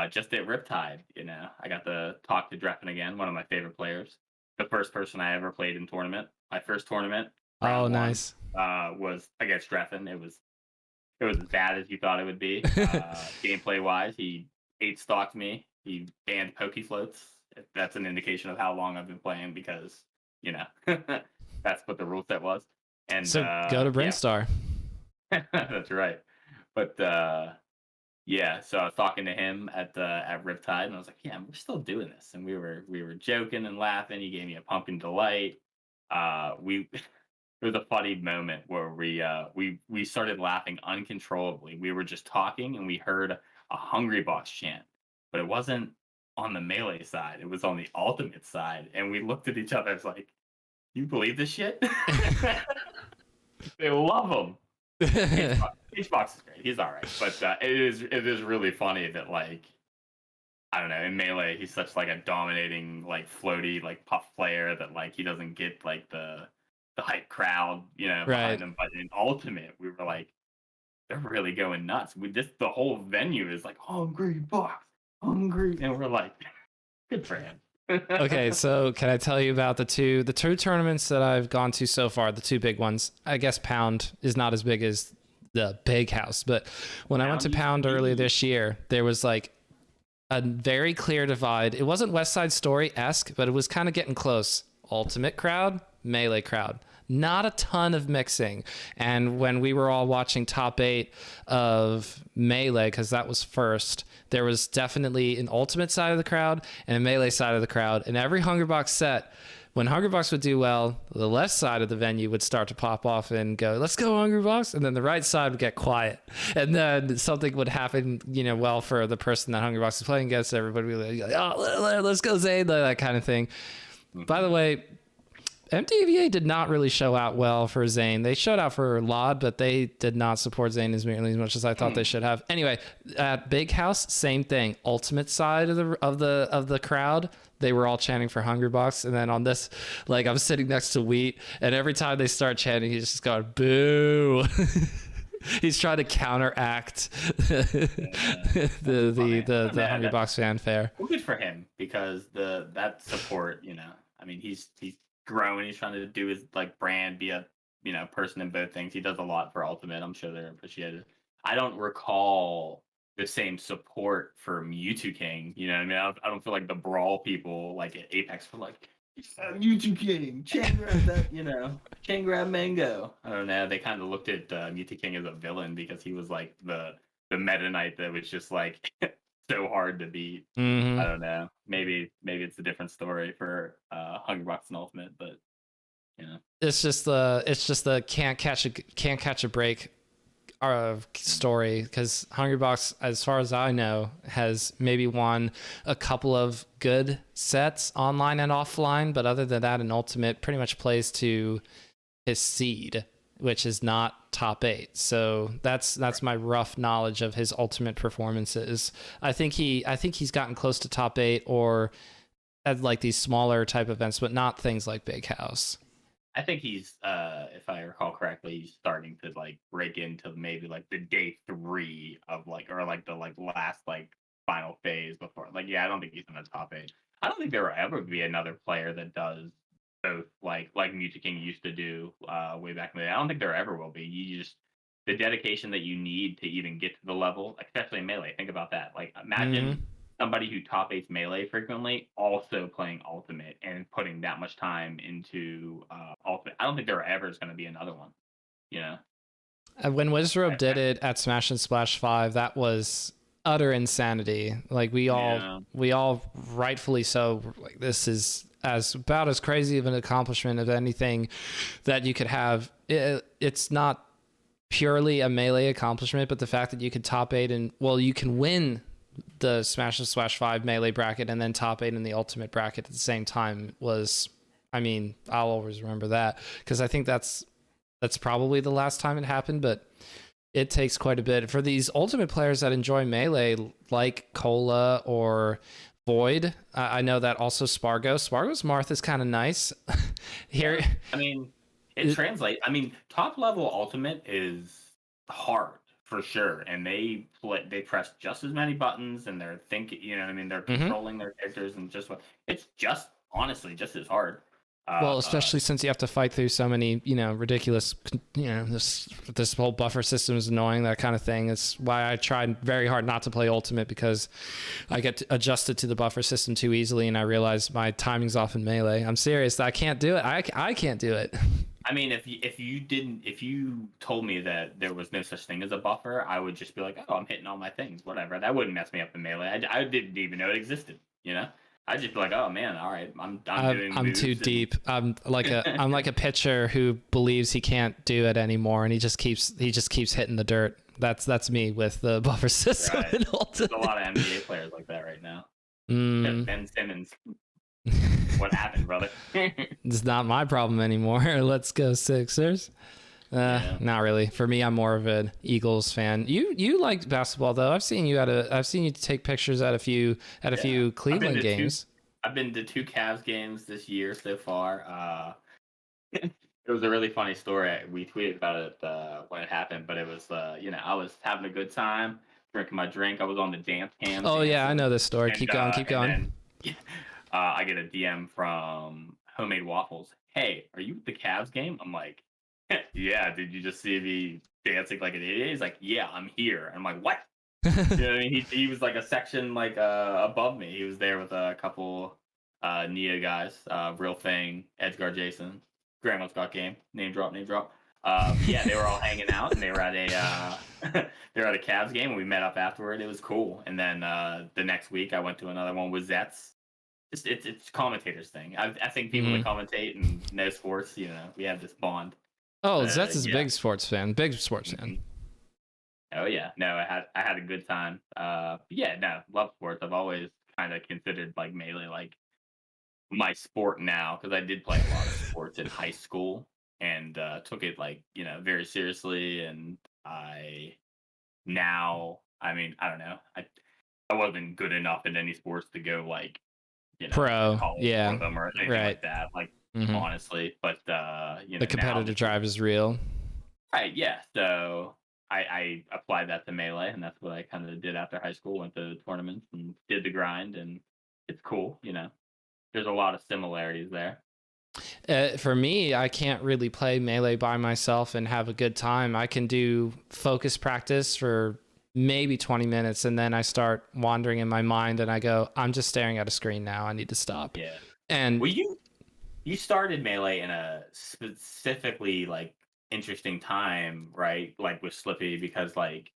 Just at Riptide, I got to talk to Dreffen again, one of my favorite players. The first person I ever played in tournament. My first tournament. Oh, nice. Was against Dreffen. It was as bad as you thought it would be. Gameplay wise, he 8-stalked me. He banned pokey floats. That's an indication of how long I've been playing because, that's what the rule set was. And so go to Brinstar. That's right. But yeah, so I was talking to him at Riptide, and I was like, "Yeah, we're still doing this." And we were joking and laughing. He gave me a pumpkin delight. We it was a funny moment where we started laughing uncontrollably. We were just talking, and we heard a Hungry Box chant, but it wasn't on the melee side. It was on the ultimate side, and we looked at each other. It's like, "You believe this shit?" They love him. H-Box is great. He's all right, but it is really funny that like I don't know in melee he's such like a dominating like floaty like puff player that like he doesn't get like the hype crowd behind Right. him. But in ultimate we were like they're really going nuts. We just the whole venue is like hungry box, hungry, and we're like good for him. Okay, so can I tell you about the two tournaments that I've gone to so far, the two big ones? I guess Pound is not as big as the Big House, but when I went to Pound earlier this year, there was like a very clear divide. It wasn't West Side Story-esque, but it was kind of getting close. Ultimate crowd, melee crowd. Not a ton of mixing. And when we were all watching top 8 of melee, because that was first, there was definitely an ultimate side of the crowd and a melee side of the crowd. And every Hungerbox set, when Hungerbox would do well, the left side of the venue would start to pop off and go, "Let's go, Hungerbox," and then the right side would get quiet, and then something would happen, well, for the person that Hungerbox is playing against. Everybody would be like, "Oh, let's go, Zane," that kind of thing. By the way, MTVA did not really show out well for Zayn. They showed out for Lod, but they did not support Zayn as much as I thought they should have. Anyway, at Big House, same thing. Ultimate side of the crowd, they were all chanting for Hungerbox, and then on this, like I'm sitting next to Wheat, and every time they start chanting, he's just going boo. He's trying to counteract the Hungerbox fanfare. Well, good for him because that support, I mean, he's growing. He's trying to do his like brand, be a person in both things. He does a lot for Ultimate. I'm sure they're appreciated. I don't recall the same support for Mewtwo King. You know what I mean? I don't feel like the Brawl people like at Apex were like, Mewtwo King, chain grab that, chain grab Mango. I don't know. They kind of looked at Mewtwo King as a villain because he was like the Meta Knight that was just like so hard to beat. Mm-hmm. I don't know. Maybe it's a different story for Hungerbox and Ultimate, but it's just the can't catch a break story, because Hungerbox, as far as I know, has maybe won a couple of good sets online and offline, but other than that, in Ultimate pretty much plays to his seed, which is not top 8. So that's my rough knowledge of his Ultimate performances. I think he's gotten close to top 8 or at like these smaller type events, but not things like Big House. I think he's, if I recall correctly, he's starting to like break into maybe like the day 3 of like, or like the like last like final phase before. Like, yeah, I don't think he's in the top 8. I don't think there will ever be another player that does both like Mewtwo King used to do way back in the day. I don't think there ever will be. You just the dedication that you need to even get to the level, especially in melee. Think about that. Like, imagine somebody who top 8s melee frequently also playing Ultimate and putting that much time into Ultimate. I don't think there ever is going to be another one. When Wizrobe did it at Smash and Splash 5, that was utter insanity. Like we all rightfully so, like, this is about as crazy of an accomplishment of anything that you could have. It's not purely a melee accomplishment, but the fact that you could top 8 and you can win the Smash and Splash 5 melee bracket and then top 8 in the Ultimate bracket at the same time was, I mean, I'll always remember that, because I think that's probably the last time it happened, but it takes quite a bit for these Ultimate players that enjoy melee, like Cola or Void. I know that also Spargo's Marth is kind of nice. Here, yeah. I mean, it translates. I mean, top level Ultimate is hard for sure, and they press just as many buttons, and they're thinking. You know what I mean? They're controlling their characters, and it's just honestly just as hard. Well, especially since you have to fight through so many, ridiculous, this whole buffer system is annoying, that kind of thing. It's why I tried very hard not to play Ultimate, because I get adjusted to the buffer system too easily, and I realize my timing's off in melee. I'm serious. I can't do it. I can't do it. I mean, if you told me that there was no such thing as a buffer, I would just be like, oh, I'm hitting all my things, whatever. That wouldn't mess me up in melee. I didn't even know it existed. You know, I'd just be like, oh man, all right, I'm doing I'm too moves and deep. I'm like a pitcher who believes he can't do it anymore, and he just keeps hitting the dirt. That's me with the buffer system right. in There's a Ultimate. lot of NBA players like that right now. Mm. Ben Simmons, what happened, brother? It's not my problem anymore. Let's go Sixers. Yeah. Not really. For me, I'm more of an Eagles fan. You like basketball though. I've seen you take pictures at a few I've been Cleveland to two. games. I've been to two Cavs games this year so far. It was a really funny story. We tweeted about it when it happened, but it was I was having a good time drinking my drink. I was on the dance cam Oh yeah, I dancing, know this story. and Keep going, keep going. then I get a DM from Homemade Waffles. Hey, are you at the Cavs game? I'm like, yeah. Did you just see me dancing like an idiot? He's like, yeah, I'm here. I'm like, what? You know what I mean? He was like a section like above me. He was there with a couple Nia guys, Real Thing, Edgar Jason, Grandma's Got Game, name drop, name drop. Yeah, they were all hanging out and they were at a they were at a Cavs game and we met up afterward. It was cool. And then the next week I went to another one with Zets. It's commentators thing. I think people that Mhm. commentate and know sports, we have this bond. Oh, Zets is a Yeah. big sports fan. Big sports fan. Mhm. Oh yeah, no, I had a good time. But yeah, no, love sports. I've always kind of considered like melee like my sport now because I did play a lot of sports in high school and took it like very seriously. And I now, I mean, I don't know, I wasn't good enough in any sports to go like to Pro, college for yeah, them or anything right. like that. Like Hmm. honestly, but The now competitive drive is real. right, yeah. So I applied that to melee, and that's what I kind of did after high school. Went to tournaments and did the grind, and it's cool. There's a lot of similarities there. For me, I can't really play melee by myself and have a good time. I can do focus practice for maybe 20 minutes and then I start wandering in my mind and I go, I'm just staring at a screen now. I need to stop. Yeah. And Well, you started melee in a specifically like interesting time, right? Like with Slippy, because like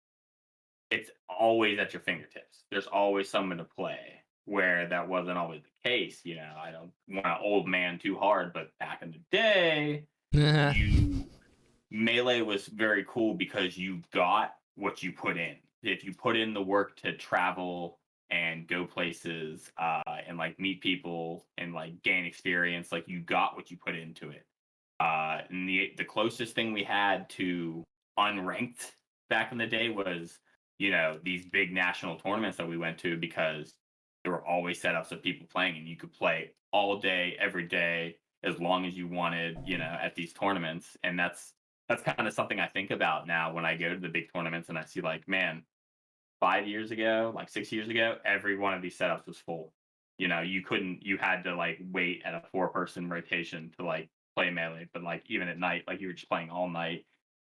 it's always at your fingertips. There's always someone to play. Where that wasn't always the case. I don't want to old man too hard, but back in the day, you melee was very cool because you got what you put in. If you put in the work to travel and go places and like meet people and like gain experience, like you got what you put into it. And the closest thing we had to unranked back in the day was these big national tournaments that we went to because there were always setups of people playing and you could play all day every day as long as you wanted at these tournaments. And that's kind of something I think about now when I go to the big tournaments and I see like, man, 5 years ago, like 6 years ago, every one of these setups was full. You had to like wait at a 4-person rotation to like play melee, but like even at night, like you were just playing all night.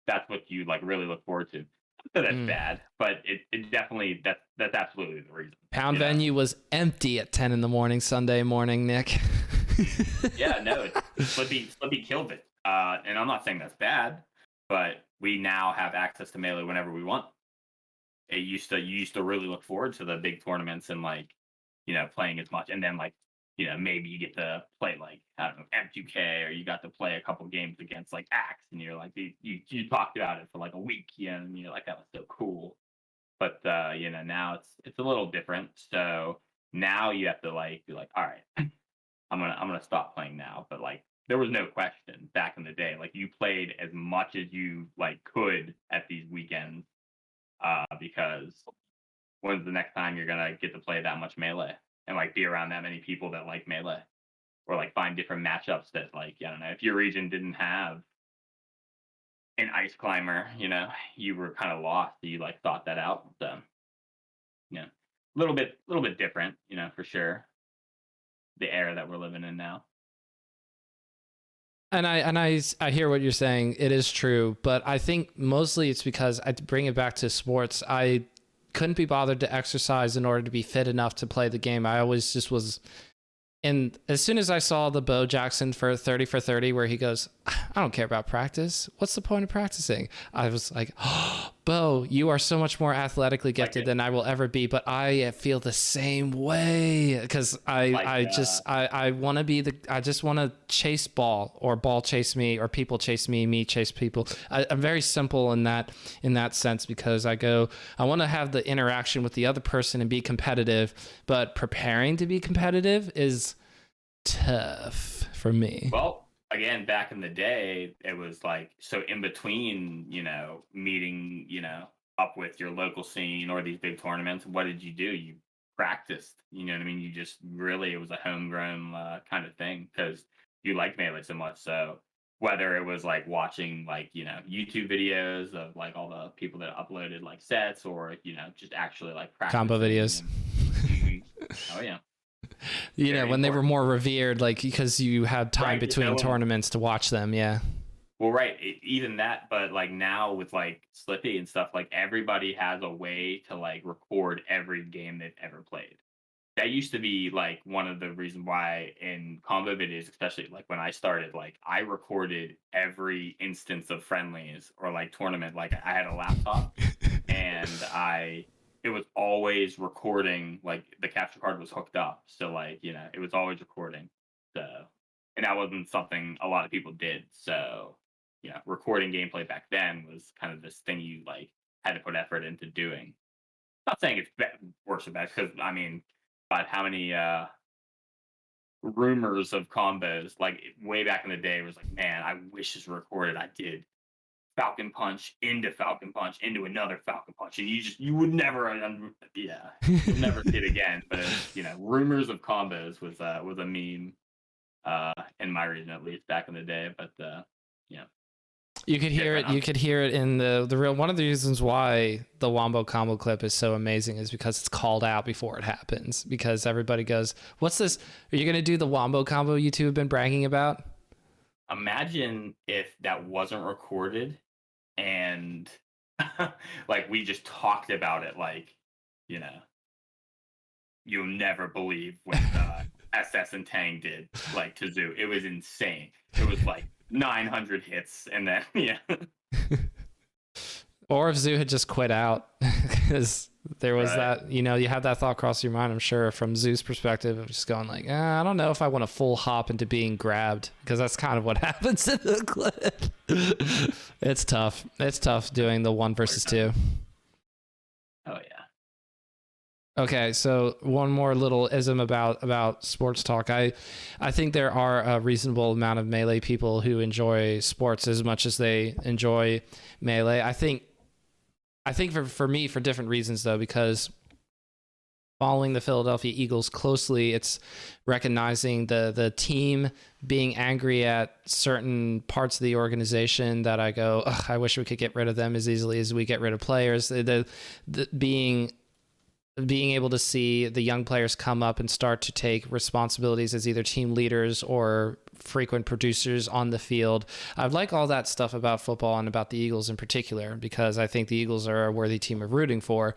That's what you like really look forward to. Not that that's Mm. bad, but it definitely that's absolutely the reason. Pound You know? venue was empty at 10 in the morning, Sunday morning, Nick. Yeah, no, Slippy killed it. And I'm not saying that's bad, but we now have access to melee whenever we want. You used to really look forward to the big tournaments and like, playing as much. And then like, maybe you get to play like, I don't know, M2K or you got to play a couple games against like Axe and you're like you talked about it for like a week, and you're like, that was so cool. But now it's a little different. So now you have to like be like, all right, I'm gonna stop playing now. But like there was no question back in the day. Like you played as much as you like could at these weekends, because when's the next time you're gonna get to play that much melee and like be around that many people that like melee or like find different matchups that like I don't know if your region didn't have an ice climber, you were kind of lost. So you like thought that out. So yeah, a little bit different, for sure. The era that we're living in now. And I hear what you're saying. It is true, but I think mostly it's because I bring it back to sports. I couldn't be bothered to exercise in order to be fit enough to play the game. I always just was And as soon as I saw the Bo Jackson for 30 for 30, where he goes, I don't care about practice. What's the point of practicing? I was like, oh, Bo, you are so much more athletically gifted than I will ever be. But I feel the same way because I want to be I just want to chase ball, or ball chase me, or people chase me chase people. I'm very simple in that sense, because I want to have the interaction with the other person and be competitive, but preparing to be competitive is tough for me. Well, again, back in the day, it was like, so in between, meeting, up with your local scene or these big tournaments, what did you do? You practiced, you know what I mean? You just really, it was a homegrown kind of thing because you liked Melee so much. So whether it was like watching like, YouTube videos of like all the people that uploaded like sets, or, just actually like practicing. Combo videos. Oh, yeah. When they were more revered, like because you had time between tournaments to watch them. Yeah. Well, right. Even that, but like now with like Slippy and stuff, like everybody has a way to like record every game they've ever played. That used to be like one of the reasons why in combo videos, especially like when I started, like I recorded every instance of friendlies or like tournament. Like I had a laptop and it was always recording, like the capture card was hooked up. So like, it was always recording. So, and that wasn't something a lot of people did. So, recording gameplay back then was kind of this thing you like had to put effort into doing. Not saying it's worse or bad, because I mean, but how many rumors of combos like way back in the day was like, man, I wish this were recorded. I did Falcon Punch into another Falcon Punch, and you would never, you'll never see it again. But rumors of combos was a meme in my region, at least back in the day. But you could hear it. You could hear it in the real. One of the reasons why the Wombo combo clip is so amazing is because it's called out before it happens. Because everybody goes, "What's this? Are you gonna do the Wombo combo you two have been bragging about?" Imagine if that wasn't recorded and like we just talked about it, like you'll never believe what SS and Tang did like to Zoo. It was insane. It was like 900 hits, and then or if Zoo had just quit out, because there was that, you have that thought cross your mind, I'm sure, from Zoo's perspective of just going like, I don't know if I want to full hop into being grabbed, because that's kind of what happens in the clip. It's tough. It's tough doing the 1 versus 2. Oh yeah. Okay, so one more little ism about sports talk. I think there are a reasonable amount of Melee people who enjoy sports as much as they enjoy Melee. I think for me, for different reasons though, because following the Philadelphia Eagles closely, it's recognizing the team being angry at certain parts of the organization that I go, I wish we could get rid of them as easily as we get rid of players. The being able to see the young players come up and start to take responsibilities as either team leaders or frequent producers on the field. I like all that stuff about football and about the Eagles in particular, because I think the Eagles are a worthy team of rooting for.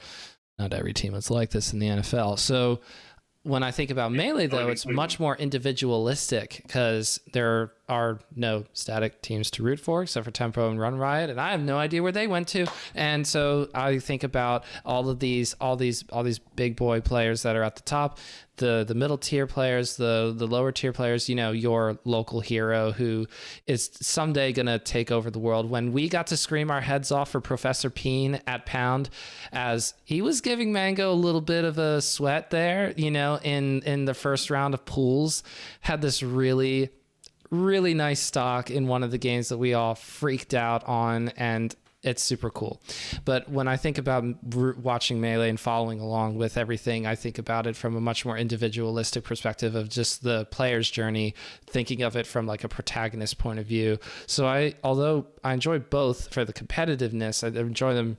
Not every team is like this in the NFL. So when I think about Melee, though, it's much more individualistic, because there are no static teams to root for except for Tempo and Run Riot, and I have no idea where they went to. And so I think about all these big boy players that are at the top, the middle tier players, the lower tier players, your local hero who is someday going to take over the world. When we got to scream our heads off for Professor Peen at Pound, as he was giving Mango a little bit of a sweat there, in the first round of pools, had this really, really nice stock in one of the games that we all freaked out on, and it's super cool. But when I think about watching Melee and following along with everything, I think about it from a much more individualistic perspective of just the player's journey, thinking of it from like a protagonist point of view. So although I enjoy both for the competitiveness, I enjoy them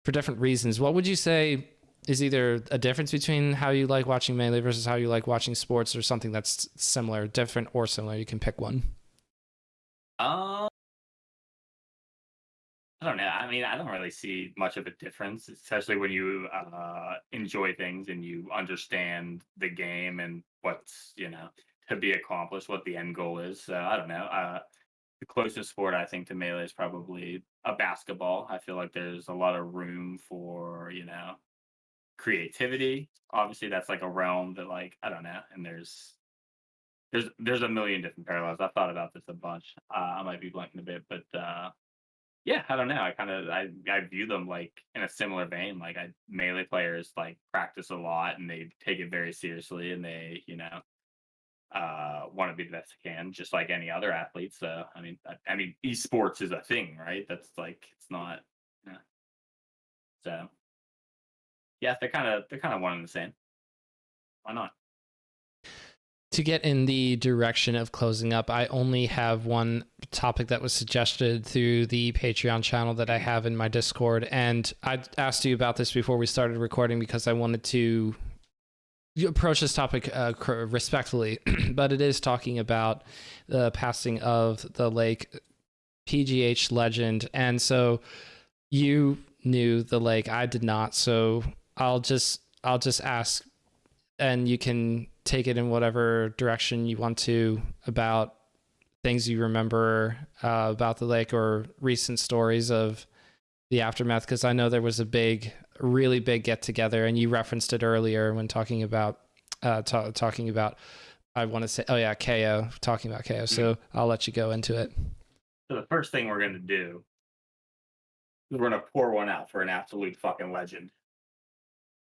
for different reasons. What would you say is either a difference between how you like watching Melee versus how you like watching sports, or something that's similar, different or similar? You can pick one. I don't know. I mean, I don't really see much of a difference, especially when you enjoy things and you understand the game and what's to be accomplished, what the end goal is. So I don't know. The closest sport I think to melee is probably a basketball. I feel like there's a lot of room for creativity. Obviously, that's like a realm that like I don't know, and there's a million different parallels. I've thought about this a bunch. I might be blanking a bit, but yeah, I don't know. I view them like in a similar vein. Like melee players like practice a lot and they take it very seriously and they want to be the best they can, just like any other athlete. So I mean, esports is a thing, right? That's like it's not. Yeah. So yeah, they're kind of one and the same. Why not? To get in the direction of closing up, I only have one topic that was suggested through the Patreon channel that I have in my Discord. And I asked you about this before we started recording because I wanted to approach this topic respectfully, but it is talking about the passing of the late PGH legend. And so you knew the lake, I did not. So I'll just ask, and you can take it in whatever direction you want to, about things you remember about the lake or recent stories of the aftermath. Because I know there was really big get together, and you referenced it earlier when talking about talking about. I want to say, oh yeah, KO. Talking about KO. So I'll let you go into it. So the first thing we're gonna do is we're gonna pour one out for an absolute fucking legend.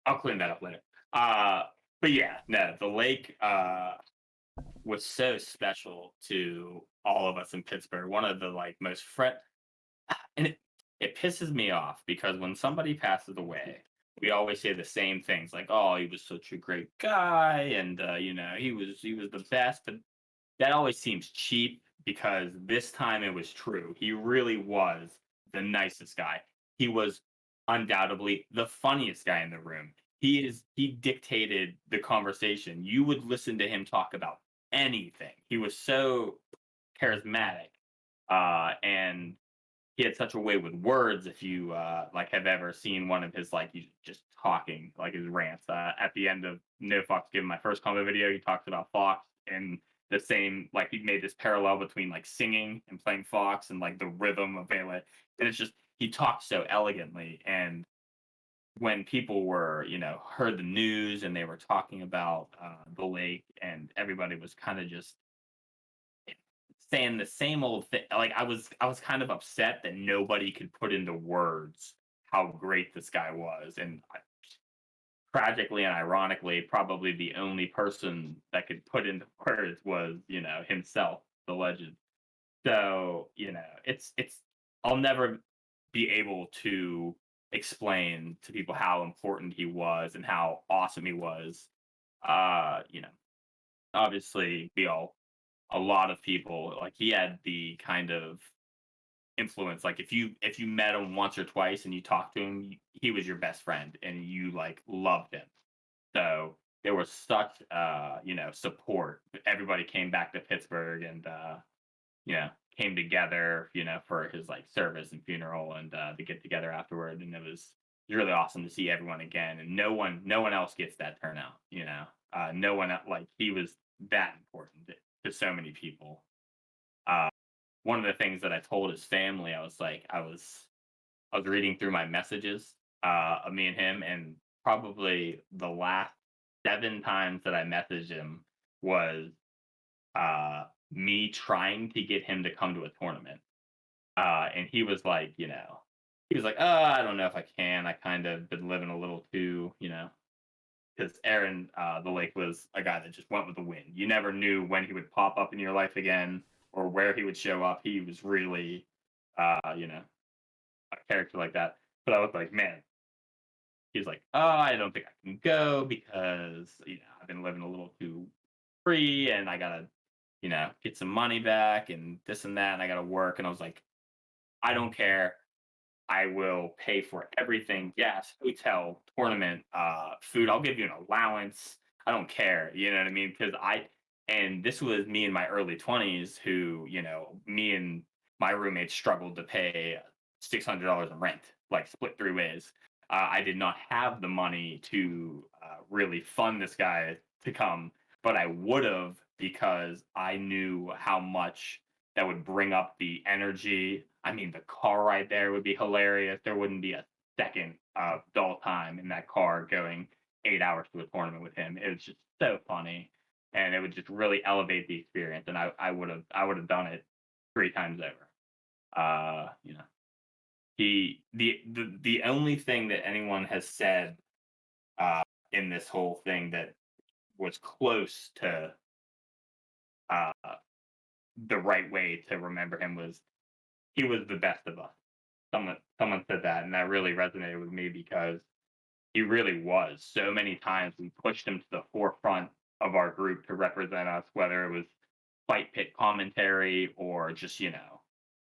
I'll clean that up later. Uh, but yeah, no, the lake was so special to all of us in Pittsburgh. One of the like most and it pisses me off because when somebody passes away, we always say the same things like, "Oh, he was such a great guy," and he was the best. But that always seems cheap because this time it was true. He really was the nicest guy. He was undoubtedly the funniest guy in the room. He dictated the conversation. You would listen to him talk about anything. He was so charismatic. And he had such a way with words. If you like have ever seen one of his like he's just talking like his rants at the end of No Fox Given, my first combo video, he talks about Fox and the same like he made this parallel between like singing and playing Fox and like the rhythm of Melee. And it's just he talked so elegantly. And when people were heard the news and they were talking about the lake and everybody was kind of just saying the same old thing. Like I was kind of upset that nobody could put into words how great this guy was, and tragically and ironically, probably the only person that could put into words was himself, the legend. So it's I'll never be able to explain to people how important he was and how awesome he was. Uh, you know, obviously we all a lot of people like he had the kind of influence like if you met him once or twice and you talked to him he was your best friend and you like loved him, so there was such support. Everybody came back to Pittsburgh and you know came together for his like service and funeral and to get together afterward, and it was really awesome to see everyone again, and no one else gets that turnout. No one like he was that important to so many people. Uh, One of the things that I told his family, I was like, I was reading through my messages of me and him, and probably the last 7 times that I messaged him was me trying to get him to come to a tournament. And he was like, "Oh, I don't know if I can. I kind of been living a little too, because Aaron, the lake was a guy that just went with the wind. You never knew when he would pop up in your life again or where he would show up. He was really, a character like that. But I was like, man, he's like, oh, I don't think I can go because I've been living a little too free and I gotta, get some money back and this and that, and I gotta work. And I was like, I don't care. I will pay for everything, gas, hotel, tournament, food. I'll give you an allowance. I don't care. You know what I mean? And this was me in my early 20s who, me and my roommates struggled to pay $600 in rent, like split 3 ways. I did not have the money to really fund this guy to come, but I would have, because I knew how much that would bring up the energy. I mean, the car ride there would be hilarious. There wouldn't be a second dull time in that car going 8 hours to a tournament with him. It was just so funny, and it would just really elevate the experience. And I would have done it 3 times over. You know, the only thing that anyone has said in this whole thing that was close to uh, the right way to remember him was he was the best of us. Someone said that, and that really resonated with me because he really was. So many times we pushed him to the forefront of our group to represent us, whether it was fight pit commentary or just,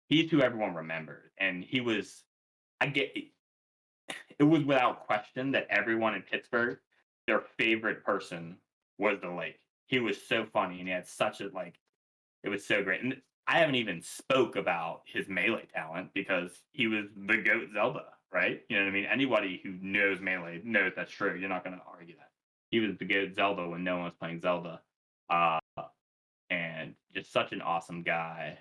he's who everyone remembered. And he was, I get it was without question that everyone in Pittsburgh, their favorite person was the Lake. He was so funny, and he had such a it was so great. And I haven't even spoke about his melee talent because he was the GOAT Zelda, right? You know what I mean? Anybody who knows melee knows that's true. You're not going to argue that. He was the GOAT Zelda when no one was playing Zelda. Uh, and just such an awesome guy.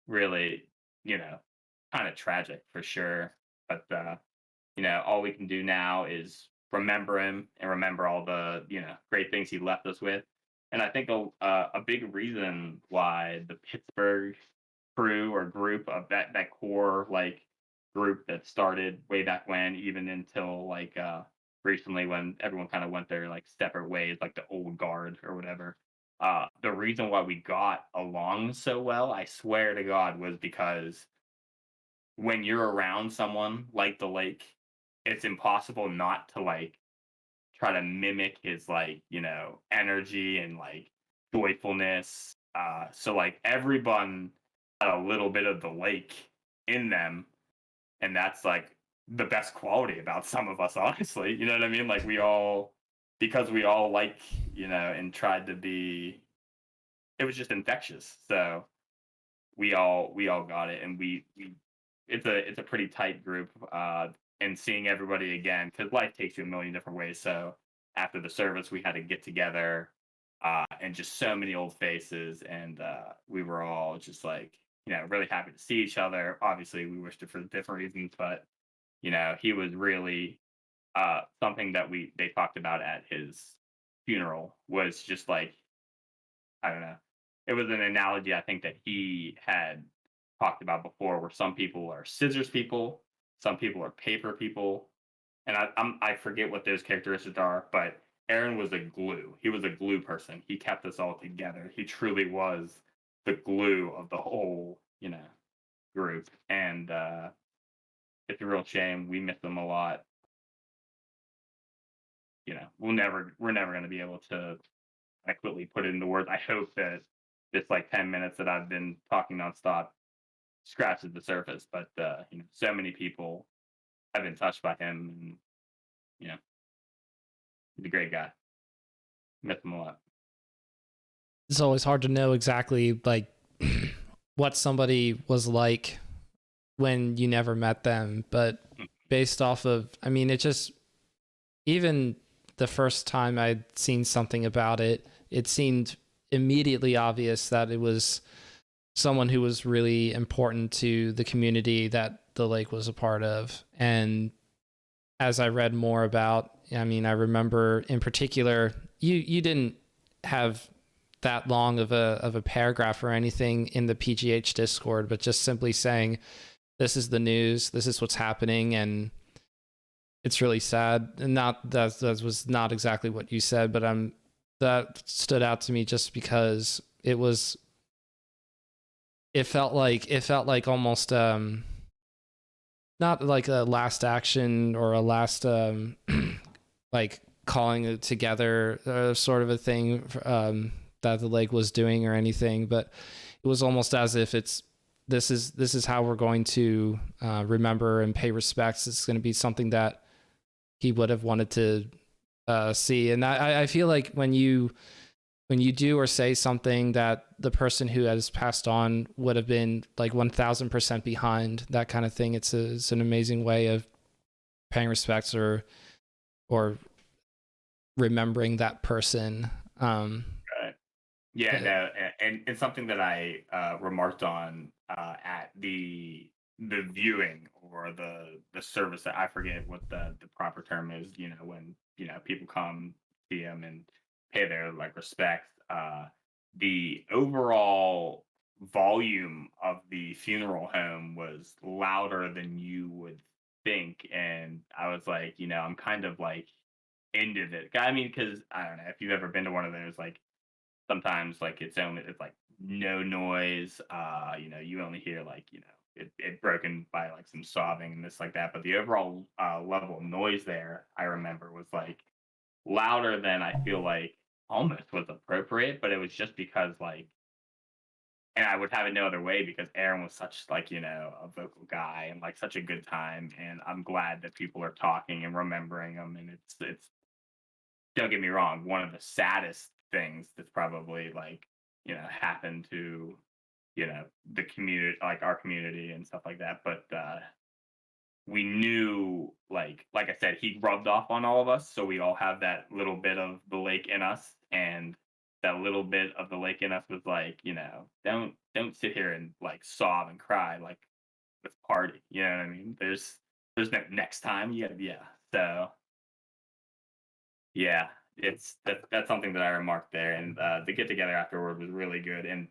Really, kind of tragic for sure. But, all we can do now is remember him and remember all the, great things he left us with. And I think a big reason why the Pittsburgh crew or group of that core group that started way back when, even until recently when everyone kind of went their separate ways, like the old guard or whatever. The reason why we got along so well, I swear to God, was because when you're around someone like the Lake, it's impossible not to try to mimic his energy and joyfulness. So everyone had a little bit of the Lake in them, and that's the best quality about some of us, honestly. You know what I mean? Like because we all and tried to be. It was just infectious. So we all got it, and we it's a pretty tight group. And seeing everybody again, because life takes you a million different ways. So after the service, we had to get together, and just so many old faces, and we were all just really happy to see each other. Obviously, we wished it for different reasons, but he was really something that they talked about at his funeral was just I don't know. It was an analogy I think that he had talked about before, where some people are scissors people, some people are paper people, and I forget what those characteristics are, but Aaron was a glue. He was a glue person. He kept us all together. He truly was the glue of the whole, group. And it's a real shame. We miss him a lot. We're never going to be able to adequately put it into words. I hope that this 10 minutes that I've been talking nonstop scratches the surface, but so many people have been touched by him, and he's a great guy. Miss him a lot. It's always hard to know exactly what somebody was like when you never met them, but based off of, I mean, it just, even the first time I'd seen something about it, it seemed immediately obvious that it was someone who was really important to the community that the Lake was a part of. And as I read more about, I mean, I remember in particular, you didn't have that long of a paragraph or anything in the PGH Discord, but just simply saying, this is the news, this is what's happening, and it's really sad. And that was not exactly what you said, but that stood out to me just because it felt like almost not like a last action or a last calling it together sort of a thing that the Lake was doing or anything, but it was almost as if this is how we're going to remember and pay respects. It's going to be something that he would have wanted to see. And I feel like when you when you do or say something that the person who has passed on would have been like 1000% behind, that kind of thing. It's an amazing way of paying respects or remembering that person. Right. Yeah, Uh, no, and it's something that I remarked on at the viewing or the service. That I forget what the proper term is. You know, when people come see him and pay their like respects. The overall volume of the funeral home was louder than you would think, and I was like, I'm kind of like into it. I mean, because I don't know if you've ever been to one of those, like sometimes like it's like no noise. You only hear like it broken by like some sobbing and this like that. But the overall level of noise there, I remember, was like louder than I feel like almost was appropriate. But it was just because like, and I would have it no other way because Aaron was such like a vocal guy and like such a good time. And I'm glad that people are talking and remembering him. And it's don't get me wrong, one of the saddest things that's probably like, happened to, the community, like our community and stuff like that. But we knew, like I said, he rubbed off on all of us. So we all have that little bit of the lake in us. And that little bit of the lake in us was like, don't sit here and like sob and cry. Like, let's party. You know what I mean? There's no next time. Yeah. So yeah, that's something that I remarked there, and the get together afterward was really good. And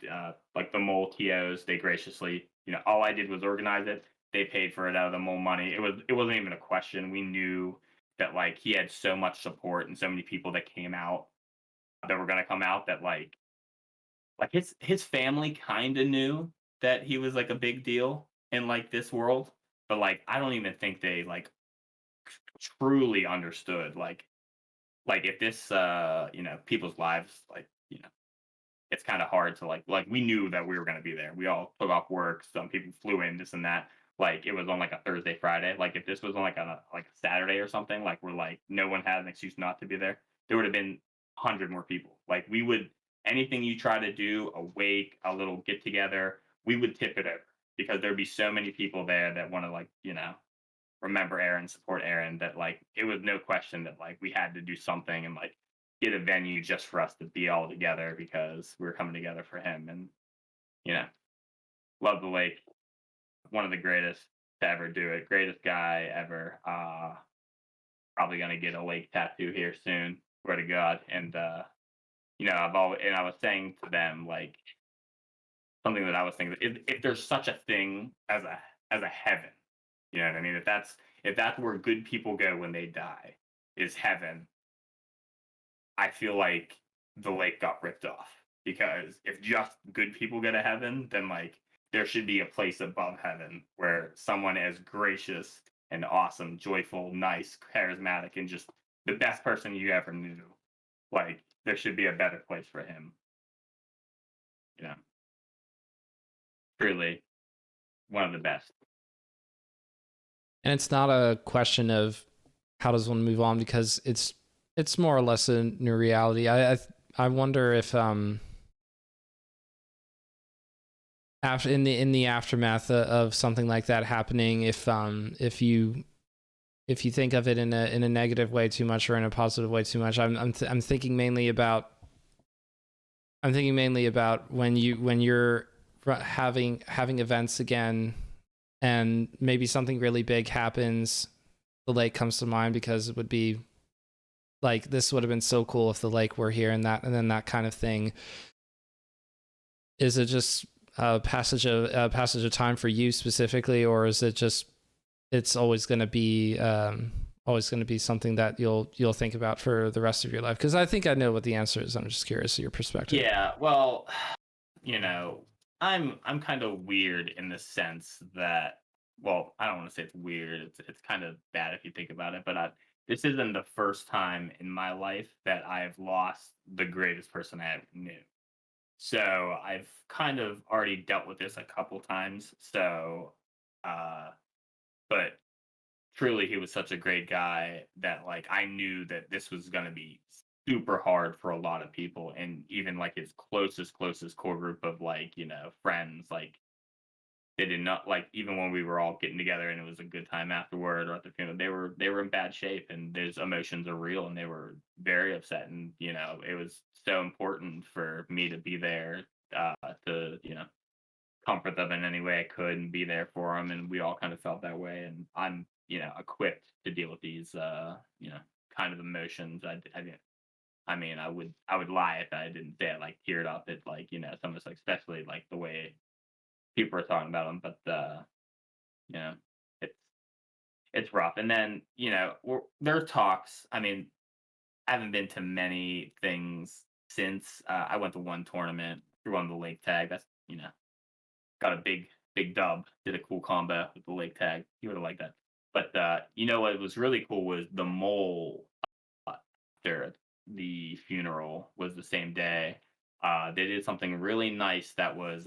like the mole TOs, they graciously, all I did was organize it. They paid for it out of the mole money. It wasn't even a question. We knew that like he had so much support and so many people that came out that were gonna come out that like his family kind of knew that he was like a big deal in like this world, but like I don't even think they like truly understood like if this people's lives like it's kind of hard to like we knew that we were going to be there. We all took off work, some people flew in, this and that. Like it was on like a Thursday, Friday. Like if this was on like a Saturday or something, like we're like no one had an excuse not to be there. There would have been 100 more people. Like we would, anything you try to do, a wake, a little get together, we would tip it over because there'd be so many people there that want to like remember Aaron, support Aaron, that like it was no question that like we had to do something and like get a venue just for us to be all together because we were coming together for him. And you know, love the lake. One of the greatest to ever do it. Greatest guy ever. Probably gonna get a lake tattoo here soon. Swear to God. And I've always and I was saying to them like something that I was thinking. If there's such a thing as a heaven, you know what I mean? If that's where good people go when they die, is heaven. I feel like the lake got ripped off because if just good people go to heaven, then like there should be a place above heaven where someone as gracious and awesome, joyful, nice, charismatic, and just the best person you ever knew. Like there should be a better place for him. You know, truly one of the best. and it's not a question of how does one move on because it's more or less a new reality. I wonder if after in the aftermath of something like that happening, if you think of it in a negative way too much or in a positive way too much. I'm thinking mainly about when you're having events again, and maybe something really big happens. The lake comes to mind because it would be like this would have been so cool if the lake were here, and then that kind of thing. Is it just a passage of time for you specifically, or is it just it's always going to be something that you'll think about for the rest of your life? Because I think I know what the answer is. I'm just curious of your perspective. Yeah, well, you know, I'm kind of weird in the sense that, well, I don't want to say it's weird. It's kind of bad if you think about it, but this isn't the first time in my life that I've lost the greatest person I ever knew. So I've kind of already dealt with this a couple times. So, uh, but truly, he was such a great guy that like I knew that this was gonna be. super hard for a lot of people, and even like his closest core group of like friends, like they did not like even when we were all getting together and it was a good time afterward or at the funeral, they were in bad shape and those emotions are real and they were very upset and it was so important for me to be there to comfort them in any way I could and be there for them and we all kind of felt that way and I'm equipped to deal with these kind of emotions. I mean, I would lie if I didn't say it like teared up at like some of it's like especially like the way people are talking about them, but you know, it's it's rough. And then there are talks. I mean, I haven't been to many things since I went to one tournament through on the lake tag. That's got a big dub. Did a cool combo with the lake tag. You would have liked that. But what was really cool was the mole after the funeral was the same day. They did something really nice that was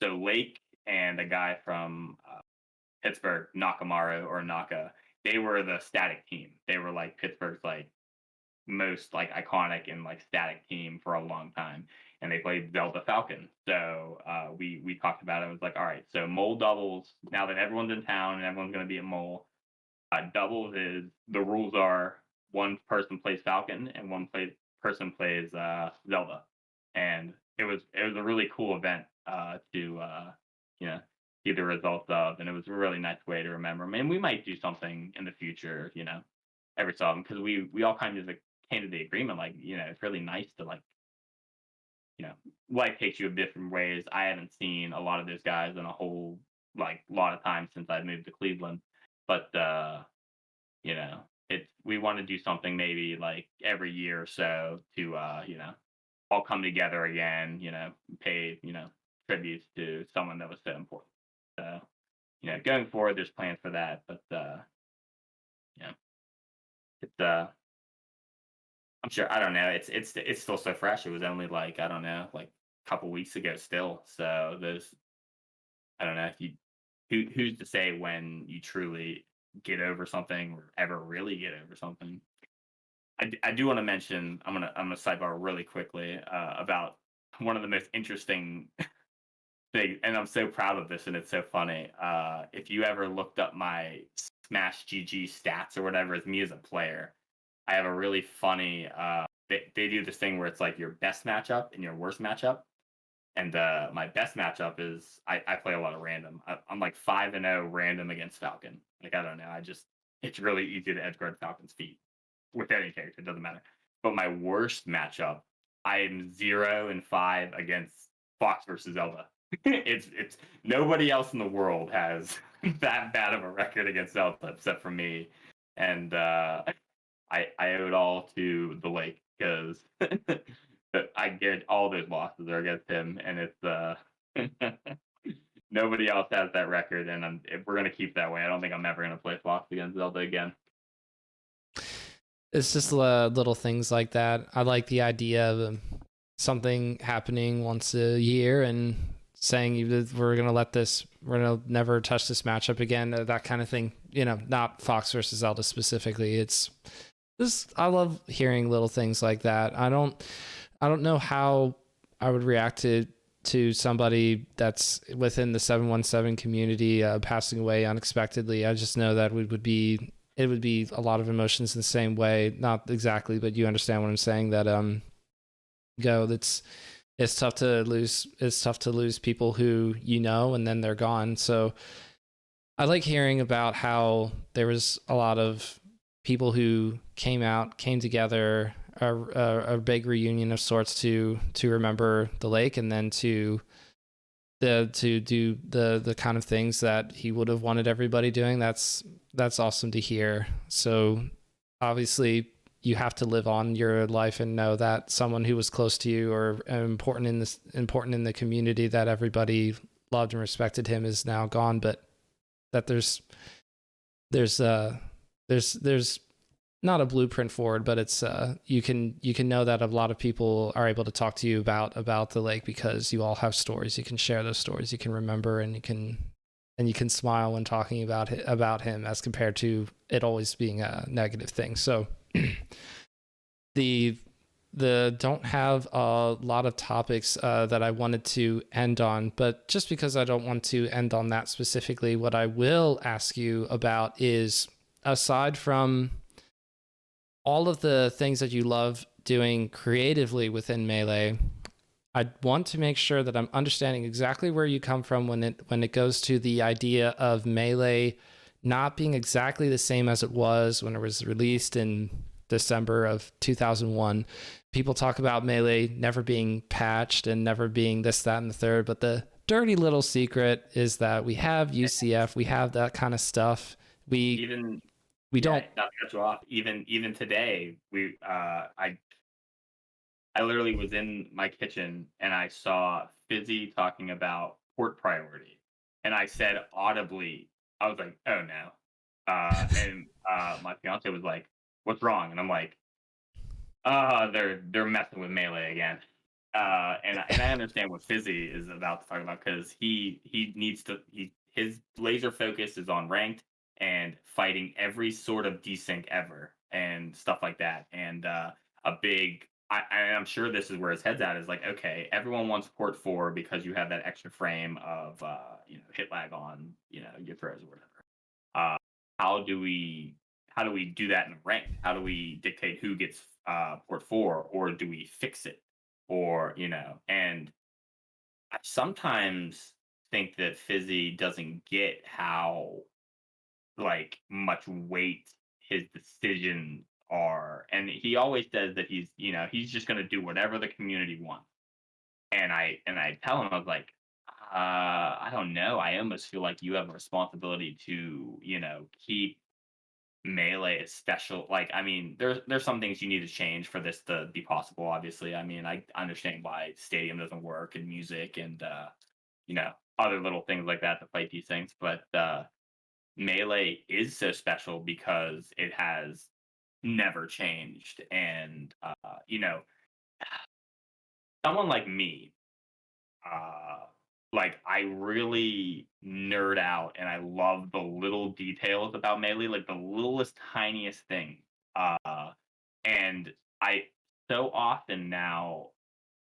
so Lake and a guy from Pittsburgh, Nakamaru or Naka, they were the static team. They were like Pittsburgh's like most like iconic and like static team for a long time. And they played Zelda Falcon. So we talked about it. It was like, all right, so mole doubles. Now that everyone's in town and everyone's going to be at mole, doubles is the rules are one person plays Falcon and person plays Zelda, and it was a really cool event to you know see the results of, and it was a really nice way to remember them. And we might do something in the future, every so often because we all kind of like, came to the agreement like it's really nice to like life takes you in different ways. I haven't seen a lot of those guys in a whole like lot of time since I moved to Cleveland, but you know, it's we want to do something maybe like every year or so to all come together again, pay, tributes to someone that was so important. So, going forward there's plans for that, but you know, it's I'm sure I don't know, it's still so fresh. It was only like, I don't know, like a couple weeks ago still. So there's I don't know if you who's to say when you truly get over something or ever really get over something. I do want to mention I'm gonna sidebar really quickly about one of the most interesting things, and I'm so proud of this, and it's so funny. If you ever looked up my Smash GG stats or whatever as me as a player, I have a really funny. They do this thing where it's like your best matchup and your worst matchup, and my best matchup is I play a lot of random. I'm like 5-0 random against Falcon. Like I don't know, it's really easy to edgeguard Falcon's feet with any character, it doesn't matter. But my worst matchup, I am 0-5 against Fox versus Zelda. It's nobody else in the world has that bad of a record against Zelda except for me, and I owe it all to the lake because I get all those losses are against him, and it's nobody else has that record, and if we're gonna keep that way, I don't think I'm ever gonna play Fox against Zelda again. It's just little things like that. I like the idea of something happening once a year and saying we're gonna never touch this matchup again, that kind of thing. Not Fox versus Zelda specifically. It's just I love hearing little things like that. I don't know how I would react to somebody that's within the 717 community passing away unexpectedly. I just know that it would be a lot of emotions in the same way. Not exactly, but you understand what I'm saying. That it's tough to lose. It's tough to lose people who and then they're gone. So I like hearing about how there was a lot of people who came together, a big reunion of sorts to remember the lake, and then to do the kind of things that he would have wanted everybody doing. That's awesome to hear. So obviously you have to live on your life and know that someone who was close to you or important in the community that everybody loved and respected him is now gone, but that there's not a blueprint for it, but it's you can know that a lot of people are able to talk to you about the lake because you all have stories. You can share those stories. You can remember, and you can smile when talking about him, as compared to it always being a negative thing. So the don't have a lot of topics that I wanted to end on, but just because I don't want to end on that specifically, what I will ask you about is, aside from all of the things that you love doing creatively within Melee, I want to make sure that I'm understanding exactly where you come from when it goes to the idea of Melee not being exactly the same as it was when it was released in December of 2001. People talk about Melee never being patched and never being this, that, and the third, but the dirty little secret is that we have UCF, we have that kind of stuff. Even We yeah, don't. not to cut you off. Even today, I literally was in my kitchen and I saw Fizzy talking about port priority, and I said audibly, I was like, "Oh no," and my fiance was like, "What's wrong?" And I'm like, they're messing with Melee again." And I understand what Fizzy is about to talk about because he needs to his laser focus is on ranked and fighting every sort of desync ever and stuff like that. And a big I'm sure this is where his head's at is like, okay, everyone wants port four because you have that extra frame of hit lag on your throws or whatever. Uh, how do we do that in ranked? How do we dictate who gets port four, or do we fix it, or And I sometimes think that Fizzy doesn't get how like much weight his decisions are, and he always says that he's just going to do whatever the community wants. And I tell him, I was like, I don't know. I almost feel like you have a responsibility to keep Melee is special. Like, I mean, there's some things you need to change for this to be possible. Obviously, I mean, I understand why Stadium doesn't work and music and other little things like that to fight these things. But Melee is so special because it has never changed. And someone like me, like I really nerd out and I love the little details about Melee, like the littlest tiniest thing. And I so often now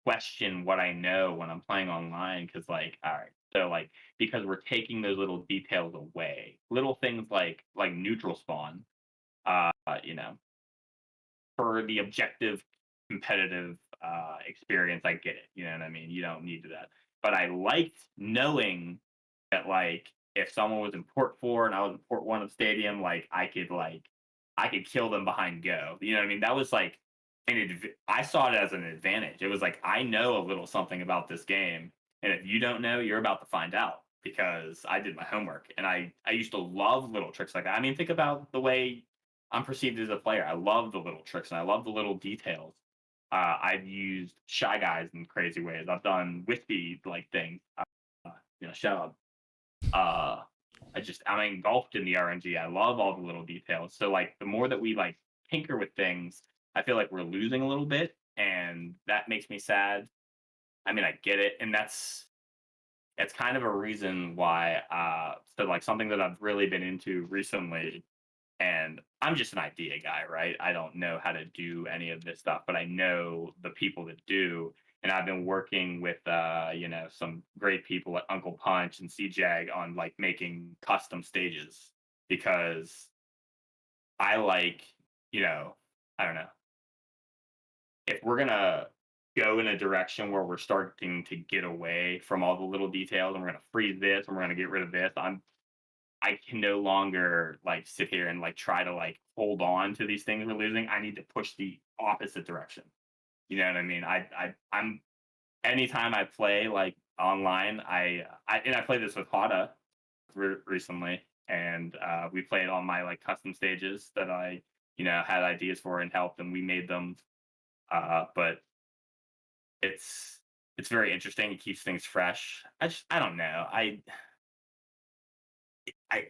question what I know when I'm playing online because like, all right, so like because we're taking those little details away, little things like neutral spawn, uh, you know, for the objective competitive experience, I get it. You know what I mean? You don't need that. But I liked knowing that like if someone was in port four and I was in port one of stadium, like I could kill them behind go. You know what I mean? That was like I saw it as an advantage. It was like I know a little something about this game, and if you don't know, you're about to find out because I did my homework and I used to love little tricks like that. I mean, think about the way I'm perceived as a player. I love the little tricks and I love the little details. I've used shy guys in crazy ways. I've done wispy like things. Shout out. I'm engulfed in the RNG. I love all the little details. So like the more that we like tinker with things, I feel like we're losing a little bit, and that makes me sad. I mean, I get it, and that's kind of a reason why. So like something that I've really been into recently, and I'm just an idea guy, right? I don't know how to do any of this stuff, but I know the people that do. And I've been working with some great people like Uncle Punch and CJAG on like making custom stages because I like, I don't know, if we're gonna go in a direction where we're starting to get away from all the little details and we're gonna freeze this and we're gonna get rid of this, I can no longer like sit here and like try to like hold on to these things we're losing. I need to push the opposite direction. You know what I mean? I'm anytime I play like online, I played this with Hada recently, and we played on my like custom stages that I had ideas for and helped, and we made them. But it's very interesting. It keeps things fresh. I don't know.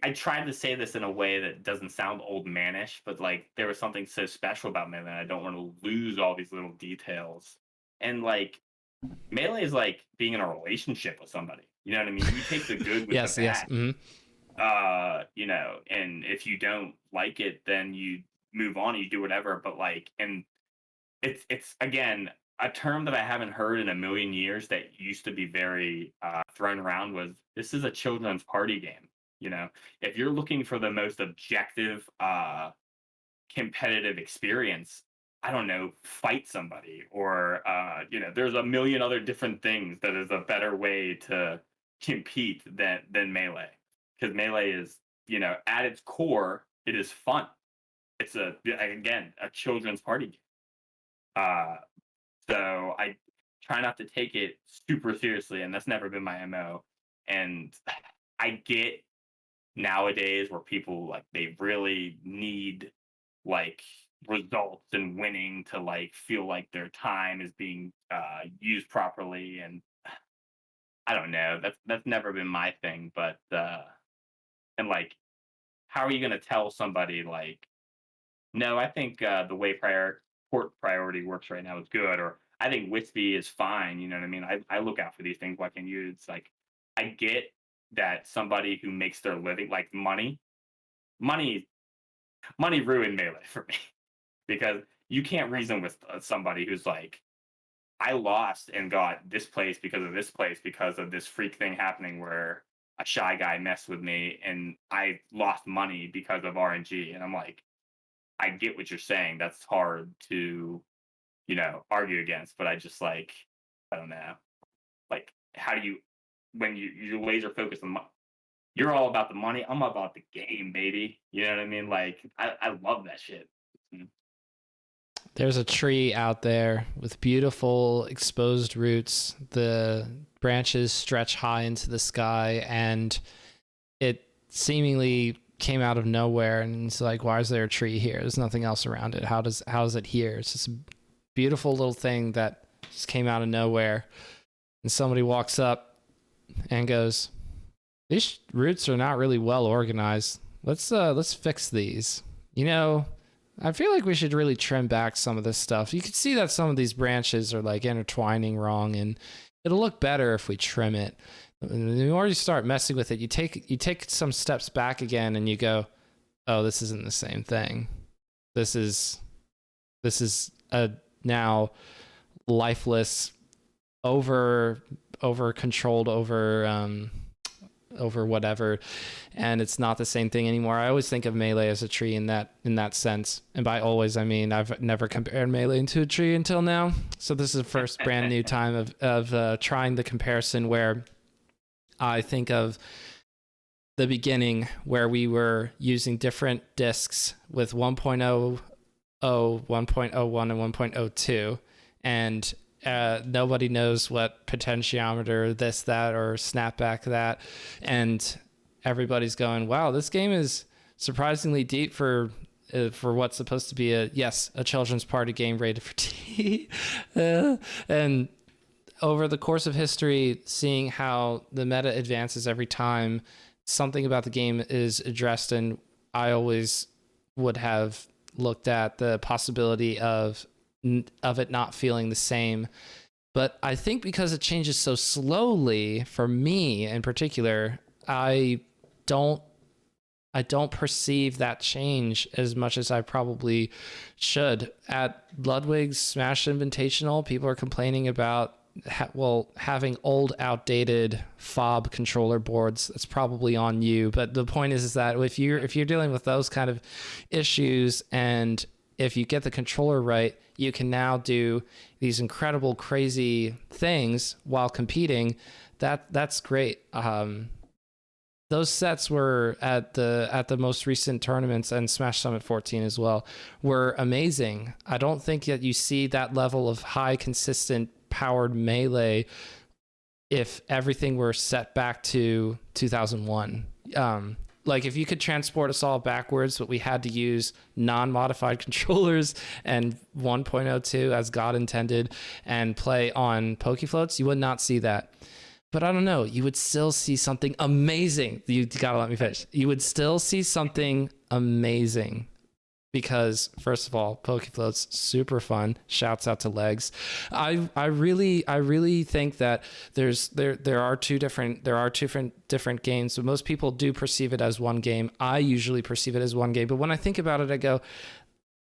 I tried to say this in a way that doesn't sound old manish, but like there was something so special about Melee. I don't want to lose all these little details. And like Melee is like being in a relationship with somebody. You know what I mean? You take the good with Yes, the yes. bad. Mm-hmm. And if you don't like it, then you move on, you do whatever. But like, and it's again a term that I haven't heard in a million years that used to be very thrown around was this is a children's party game. You know, if you're looking for the most objective competitive experience, I don't know, fight somebody or there's a million other different things that is a better way to compete than melee. Because melee is, at its core, it is fun. It's again a children's party game. Uh, so I try not to take it super seriously, and that's never been my MO. And I get nowadays where people like they really need like results and winning to like feel like their time is being used properly, and I don't know, that's never been my thing. But and like how are you going to tell somebody like no, I think the way port priority works right now is good, or I think wispy is fine. You know what I mean? I look out for these things. Why can't you? It's like I get that somebody who makes their living like money money ruined melee for me because you can't reason with somebody who's like I lost and got this place because of this place because of this freak thing happening where a shy guy messed with me and I lost money because of RNG. And I'm like, I get what you're saying. That's hard to, argue against. But I just like, I don't know. Like, how do you, when you're laser focused on, you're all about the money. I'm about the game, baby. You know what I mean? Like, I love that shit. Mm. There's a tree out there with beautiful exposed roots. The branches stretch high into the sky, and it seemingly came out of nowhere. And it's like, why is there a tree here? There's nothing else around it. How is it here? It's just a beautiful little thing that just came out of nowhere. And somebody walks up and goes, "These roots are not really well organized. Let's fix these." I feel like we should really trim back some of this stuff. You can see that some of these branches are like intertwining wrong, and it'll look better if we trim it. And the more you start messing with it, you take some steps back again, and you go, "Oh, this isn't the same thing. This is a now lifeless, over controlled, over whatever, and it's not the same thing anymore." I always think of melee as a tree in that sense, and by always I mean I've never compared melee to a tree until now. So this is the first brand new time of trying the comparison where I think of the beginning where we were using different disks with 1.0, 1.01, and 1.02, and nobody knows what potentiometer this, that, or snapback that, and everybody's going, wow, this game is surprisingly deep for what's supposed to be a children's party game rated for T. And over the course of history, seeing how the meta advances every time something about the game is addressed, and I always would have looked at the possibility of it not feeling the same. But I think because it changes so slowly, for me in particular, I don't perceive that change as much as I probably should. At Ludwig's Smash Invitational, people are complaining about having old, outdated fob controller boards. That's probably on you. But the point is that if you're dealing with those kind of issues, and if you get the controller right, you can now do these incredible, crazy things while competing. That's great. Those sets were at the most recent tournaments, and Smash Summit 14 as well, were amazing. I don't think that you see that level of high, consistent, powered melee if everything were set back to 2001. Like if you could transport us all backwards, but we had to use non-modified controllers and 1.02 as God intended and play on Pokefloats, you would not see that. But I don't know, you would still see something amazing. You gotta let me finish. You would still see something amazing because, first of all, Pokefloat's super fun. Shouts out to Legs. I really think that there are two different games, but most people do perceive it as one game. I usually perceive it as one game, but when I think about it, I go,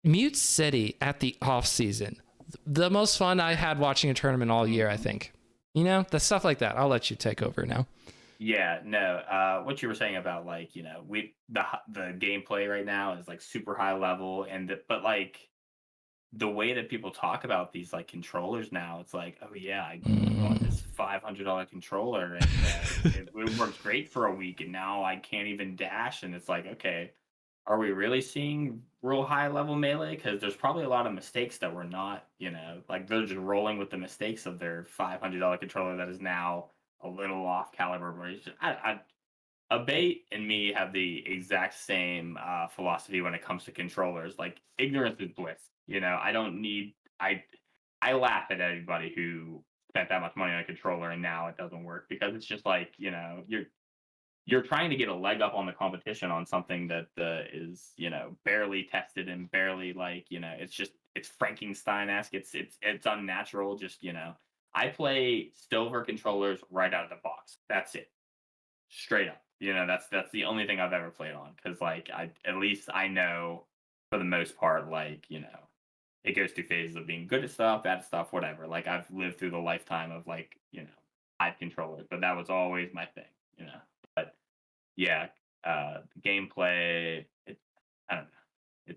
Mute City at the off season the most fun I had watching a tournament all year, I think. You know, the stuff like that. I'll let you take over now. Yeah, no. What you were saying about like, the gameplay right now is like super high level, but like the way that people talk about these like controllers now, it's like, oh yeah, I bought this $500 controller and it works great for a week, and now I can't even dash, and it's like, okay, are we really seeing real high level melee? Because there's probably a lot of mistakes that we're not, like they're just rolling with the mistakes of their $500 controller that is now a little off caliber. Where Abate and me have the exact same philosophy when it comes to controllers. Like ignorance is bliss. I don't need. I laugh at anybody who spent that much money on a controller and now it doesn't work, because it's just like, you're trying to get a leg up on the competition on something that is, barely tested and barely, like, it's Frankenstein-esque. It's unnatural. Just, I play silver controllers right out of the box. That's it, straight up. That's the only thing I've ever played on, because like at least I know for the most part, like, it goes through phases of being good at stuff, bad at stuff, whatever. Like I've lived through the lifetime of like, 5 controllers, but that was always my thing. But yeah, gameplay. I don't know.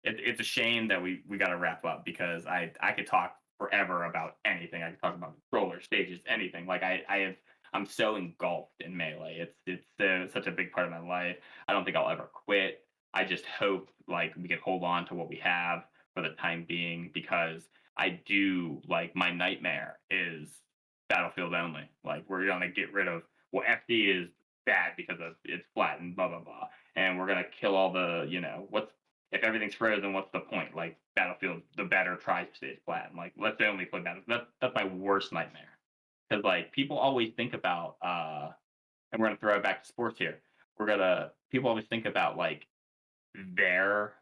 It's it's a shame that we got to wrap up, because I could talk forever about anything. I could talk about controller stages, anything. Like I'm so engulfed in melee. It's such a big part of my life. I don't think I'll ever quit. I just hope like we can hold on to what we have for the time being, because I do, like, my nightmare is Battlefield only. Like we're gonna get rid of, well, FD is bad because of it's flat and blah blah blah, and we're gonna kill all the, what's, if everything's frozen, what's the point? Like Battlefield, the better tries to stay flat. And like, let's only play Battlefield. That's my worst nightmare, because like people always think about, and we're gonna throw it back to sports here. People always think about like their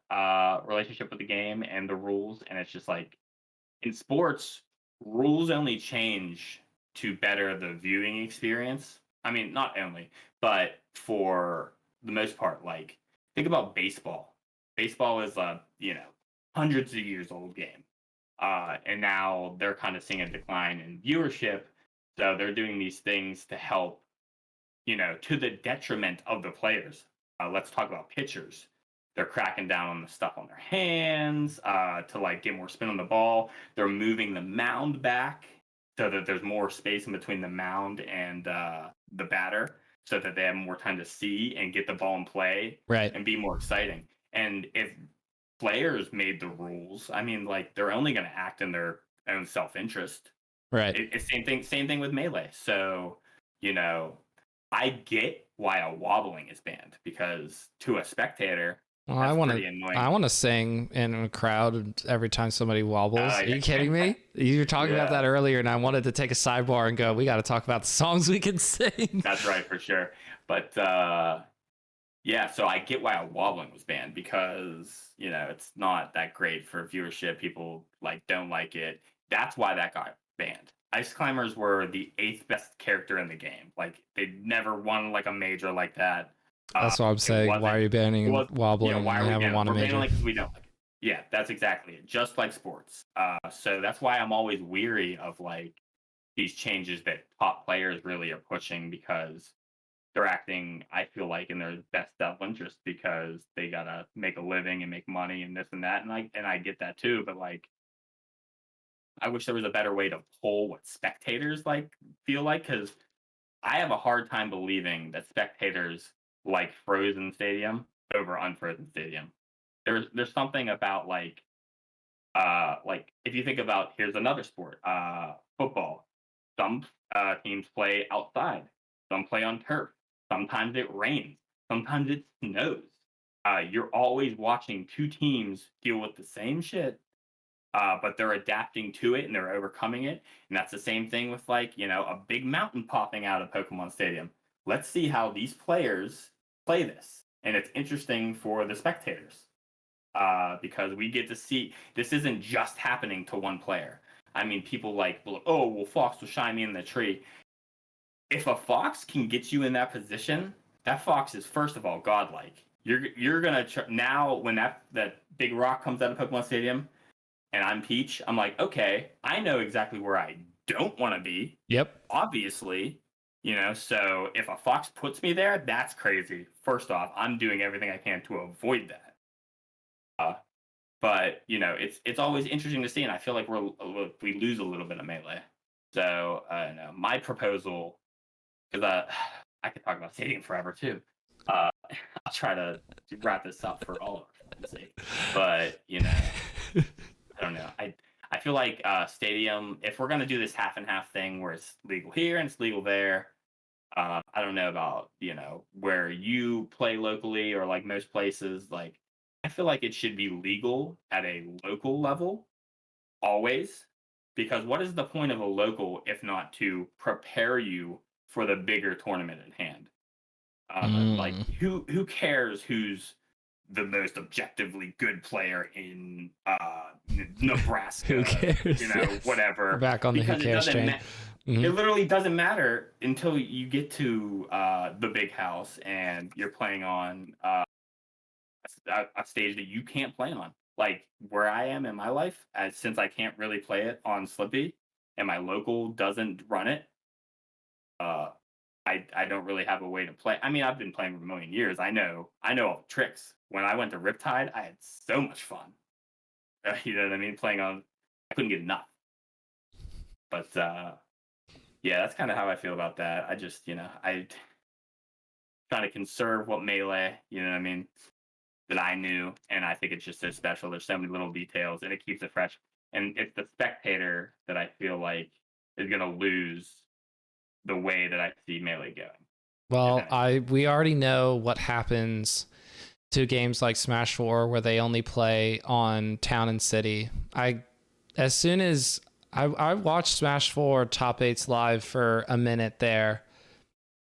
relationship with the game and the rules, and it's just like, in sports, rules only change to better the viewing experience. I mean, not only, but for the most part, like, think about baseball. Baseball is a, hundreds of years old game. And now they're kind of seeing a decline in viewership. So they're doing these things to help, to the detriment of the players. Let's talk about pitchers. They're cracking down on the stuff on their hands to like get more spin on the ball. They're moving the mound back so that there's more space in between the mound and the batter, so that they have more time to see and get the ball in play, Right. and be more exciting. And if players made the rules, I mean, like, they're only going to act in their own self-interest. Right. It's same thing with melee. So, I get why a wobbling is banned, because to a spectator, Well, that's pretty annoying. I want to sing in a crowd every time somebody wobbles. Are Yeah. you kidding me? You were talking about Yeah. that earlier, and I wanted to take a sidebar and go, we got to talk about the songs we can sing. That's right, for sure. But yeah, so I get why a wobbling was banned, because, it's not that great for viewership. People like don't like it. That's why that got banned. Ice Climbers were the 8th best character in the game. Like, they never won like a major like that. That's what I'm saying. Why are you banning wobbling? Yeah, why are we haven't won a We're major. banning it because we don't like it. Yeah, that's exactly it. Just like sports. So that's why I'm always weary of like these changes that top players really are pushing, because they're acting, I feel like, in their best self-interest, because they gotta make a living and make money and this and that. And I get that too, but like, I wish there was a better way to pull what spectators like feel like, because I have a hard time believing that spectators like frozen stadium over unfrozen stadium. There's something about like if you think about, here's another sport, football. Some teams play outside, some play on turf. Sometimes it rains, sometimes it snows. You're always watching two teams deal with the same shit, but they're adapting to it and they're overcoming it. And that's the same thing with, like, a big mountain popping out of Pokemon Stadium. Let's see how these players play this. And it's interesting for the spectators, because we get to see this isn't just happening to one player. I mean, people like, oh, well, Fox will shine me in the tree. If a Fox can get you in that position, that Fox is, first of all, godlike. you're gonna now when that big rock comes out of Pokemon Stadium, and I'm Peach. I'm like, okay, I know exactly where I don't want to be. Yep. Obviously, So if a fox puts me there, that's crazy. First off, I'm doing everything I can to avoid that. But it's always interesting to see, and I feel like we lose a little bit of melee. So no, my proposal, because I could talk about Stadium forever too. I'll try to wrap this up for all of our sake. But I don't know. I feel like Stadium. If we're gonna do this half and half thing where it's legal here and it's legal there, I don't know about where you play locally or like most places. Like I feel like it should be legal at a local level always, because what is the point of a local if not to prepare you for the bigger tournament at hand? Like who cares who's the most objectively good player in Nebraska? Who cares? Yes. Whatever. We're back on the who Because cares train. it literally doesn't matter until you get to the big house and you're playing on a stage that you can't play on. Like where I am in my life, since I can't really play it on Slippy and my local doesn't run it, I don't really have a way to play. I mean, I've been playing for a million years. I know all the tricks. When I went to Riptide, I had so much fun. You know what I mean? Playing on, I couldn't get enough. But yeah, that's kind of how I feel about that. I just, I trying to conserve what melee, you know what I mean, that I knew, and I think it's just so special. There's so many little details, and it keeps it fresh. And it's the spectator that I feel like is gonna lose the way that I see melee going. Well, we already know what happens to games like Smash 4 where they only play on Town and City. As soon as I watched Smash 4 top 8s live for a minute there,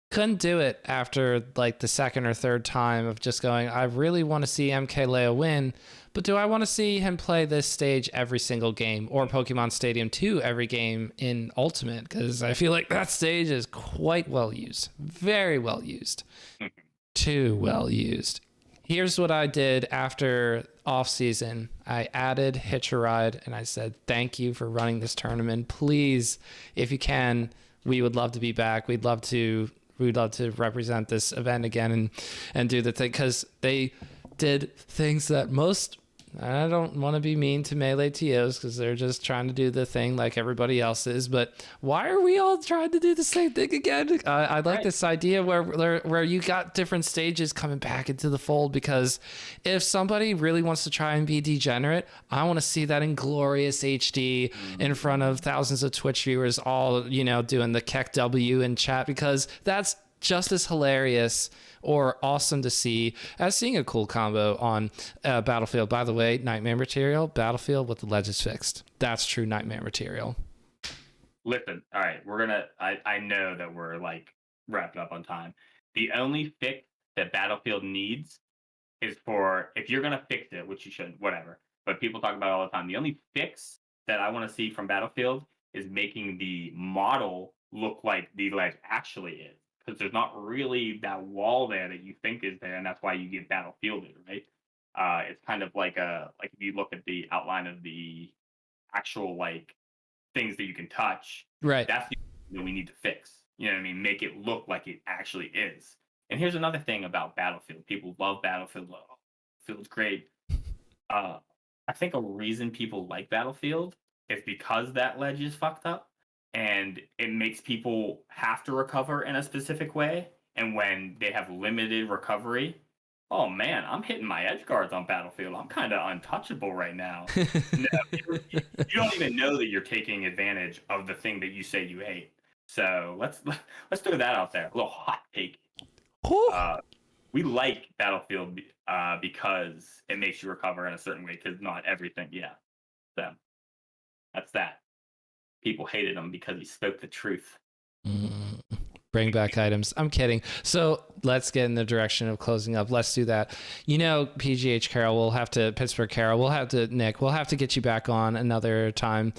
couldn't do it after like the second or third time of just going, I really want to see MKLeo win, but do I want to see him play this stage every single game, or Pokemon Stadium 2 every game in Ultimate? Because I feel like that stage is quite well used. Very well used. Too well used. Here's what I did after off season. I added Hitch a Ride and I said, thank you for running this tournament. Please, if you can, we would love to be back. We'd love to represent this event again and do the thing, because they did things that most, I don't want to be mean to Melee TOs because they're just trying to do the thing like everybody else is, but why are we all trying to do the same thing again? I like this idea where you got different stages coming back into the fold, because if somebody really wants to try and be degenerate, I want to see that in glorious HD in front of thousands of Twitch viewers all, doing the Keck W in chat, because that's just as hilarious or awesome to see as seeing a cool combo on Battlefield. By the way, Nightmare material, Battlefield with the ledges fixed. That's true Nightmare material. Listen, all right, I know that we're like wrapped up on time. The only fix that Battlefield needs is if you're gonna fix it, which you shouldn't, whatever, but people talk about it all the time. The only fix that I want to see from Battlefield is making the model look like the ledge actually is. Because there's not really that wall there that you think is there, and that's why you get battlefielded, right? It's kind of like if you look at the outline of the actual like things that you can touch, right? That's the thing that we need to fix. You know what I mean? Make it look like it actually is. And here's another thing about Battlefield: people love Battlefield. Field's great. I think a reason people like Battlefield is because that ledge is fucked up, and it makes people have to recover in a specific way. And when they have limited recovery, oh man, I'm hitting my edge guards on Battlefield. I'm kind of untouchable right now. No, you don't even know that you're taking advantage of the thing that you say you hate. So let's throw that out there. A little hot take. We like Battlefield because it makes you recover in a certain way. Because not everything, yeah. So that's that. People hated him because he spoke the truth. Bring back items. I'm kidding. So let's get in the direction of closing up. Let's do that. PGH Carroll, Pittsburgh Carroll, Nick, we'll have to get you back on another time.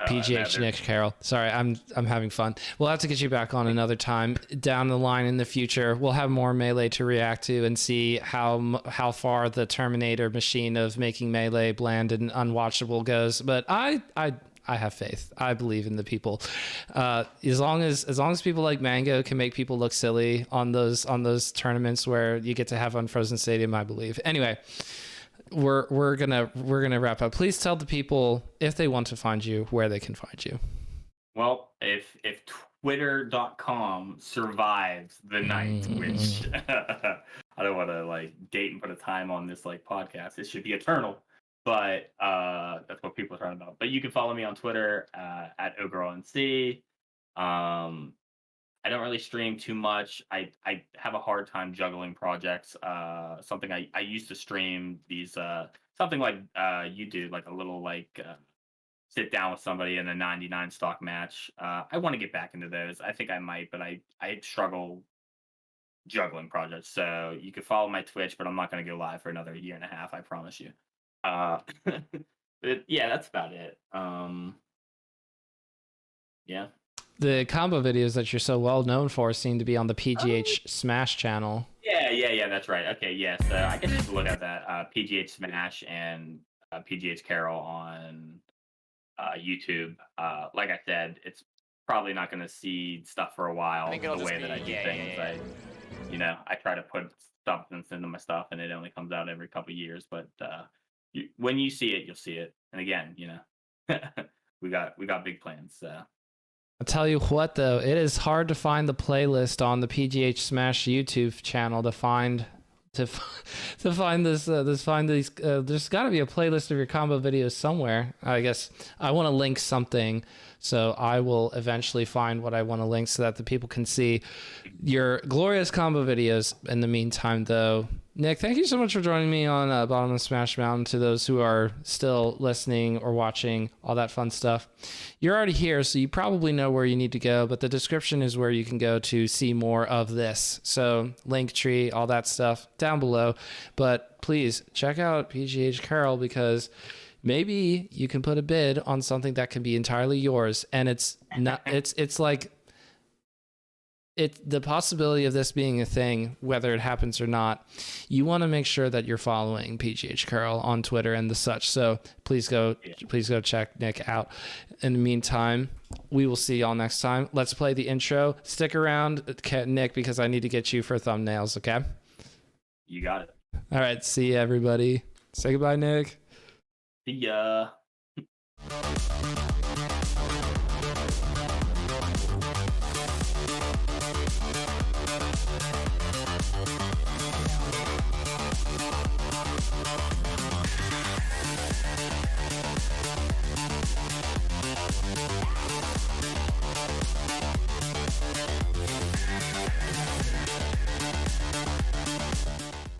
PGH Nick Carroll. Sorry, I'm having fun. We'll have to get you back on another time down the line in the future. We'll have more Melee to react to and see how far the Terminator machine of making Melee bland and unwatchable goes. But I have faith. I believe in the people. As long as people like Mango can make people look silly on those tournaments where you get to have Unfrozen Stadium, I believe. Anyway, we're gonna wrap up. Please tell the people, if they want to find you, where they can find you. Well, if Twitter.com survives the night, which I don't want to date and put a time on this podcast. It should be eternal. But that's what people are talking about. But you can follow me on Twitter at OGirlNC. I don't really stream too much. I have a hard time juggling projects. Something I used to stream these something like you do, like a little sit down with somebody in a 99 stock match. I want to get back into those. I think I might, but I struggle juggling projects. So you can follow my Twitch, but I'm not going to go live for another year and a half. I promise you. But yeah, that's about it. Yeah. The combo videos that you're so well known for seem to be on the PGH Smash channel. Yeah, that's right. Okay, yes. I guess you can look at that. PGH Smash and PGH Carroll on YouTube. Like I said, it's probably not going to see stuff for a while. The way that I do things, I try to put substance into my stuff, and it only comes out every couple of years. But when you see it, you'll see it. And again, we got big plans. So. I'll tell you what, though, it is hard to find the playlist on the PGH Smash YouTube channel to find these. There's got to be a playlist of your combo videos somewhere. I guess I want to link something, so I will eventually find what I want to link so that the people can see your glorious combo videos. In the meantime, though, Nick, thank you so much for joining me on Bottom of Smash Mountain. To those who are still listening or watching, all that fun stuff, you're already here, so you probably know where you need to go, but the description is where you can go to see more of this. So Linktree, all that stuff down below. But please check out PGH Carroll, because maybe you can put a bid on something that can be entirely yours. And it's not, it's like, the possibility of this being a thing, whether it happens or not, you want to make sure that you're following PGH Carroll on Twitter and the such. So please go check Nick out. In the meantime, we will see y'all next time. Let's play the intro. Stick around, Nick, because I need to get you for thumbnails. Okay. You got it. All right. See you, everybody. Say goodbye, Nick. See ya.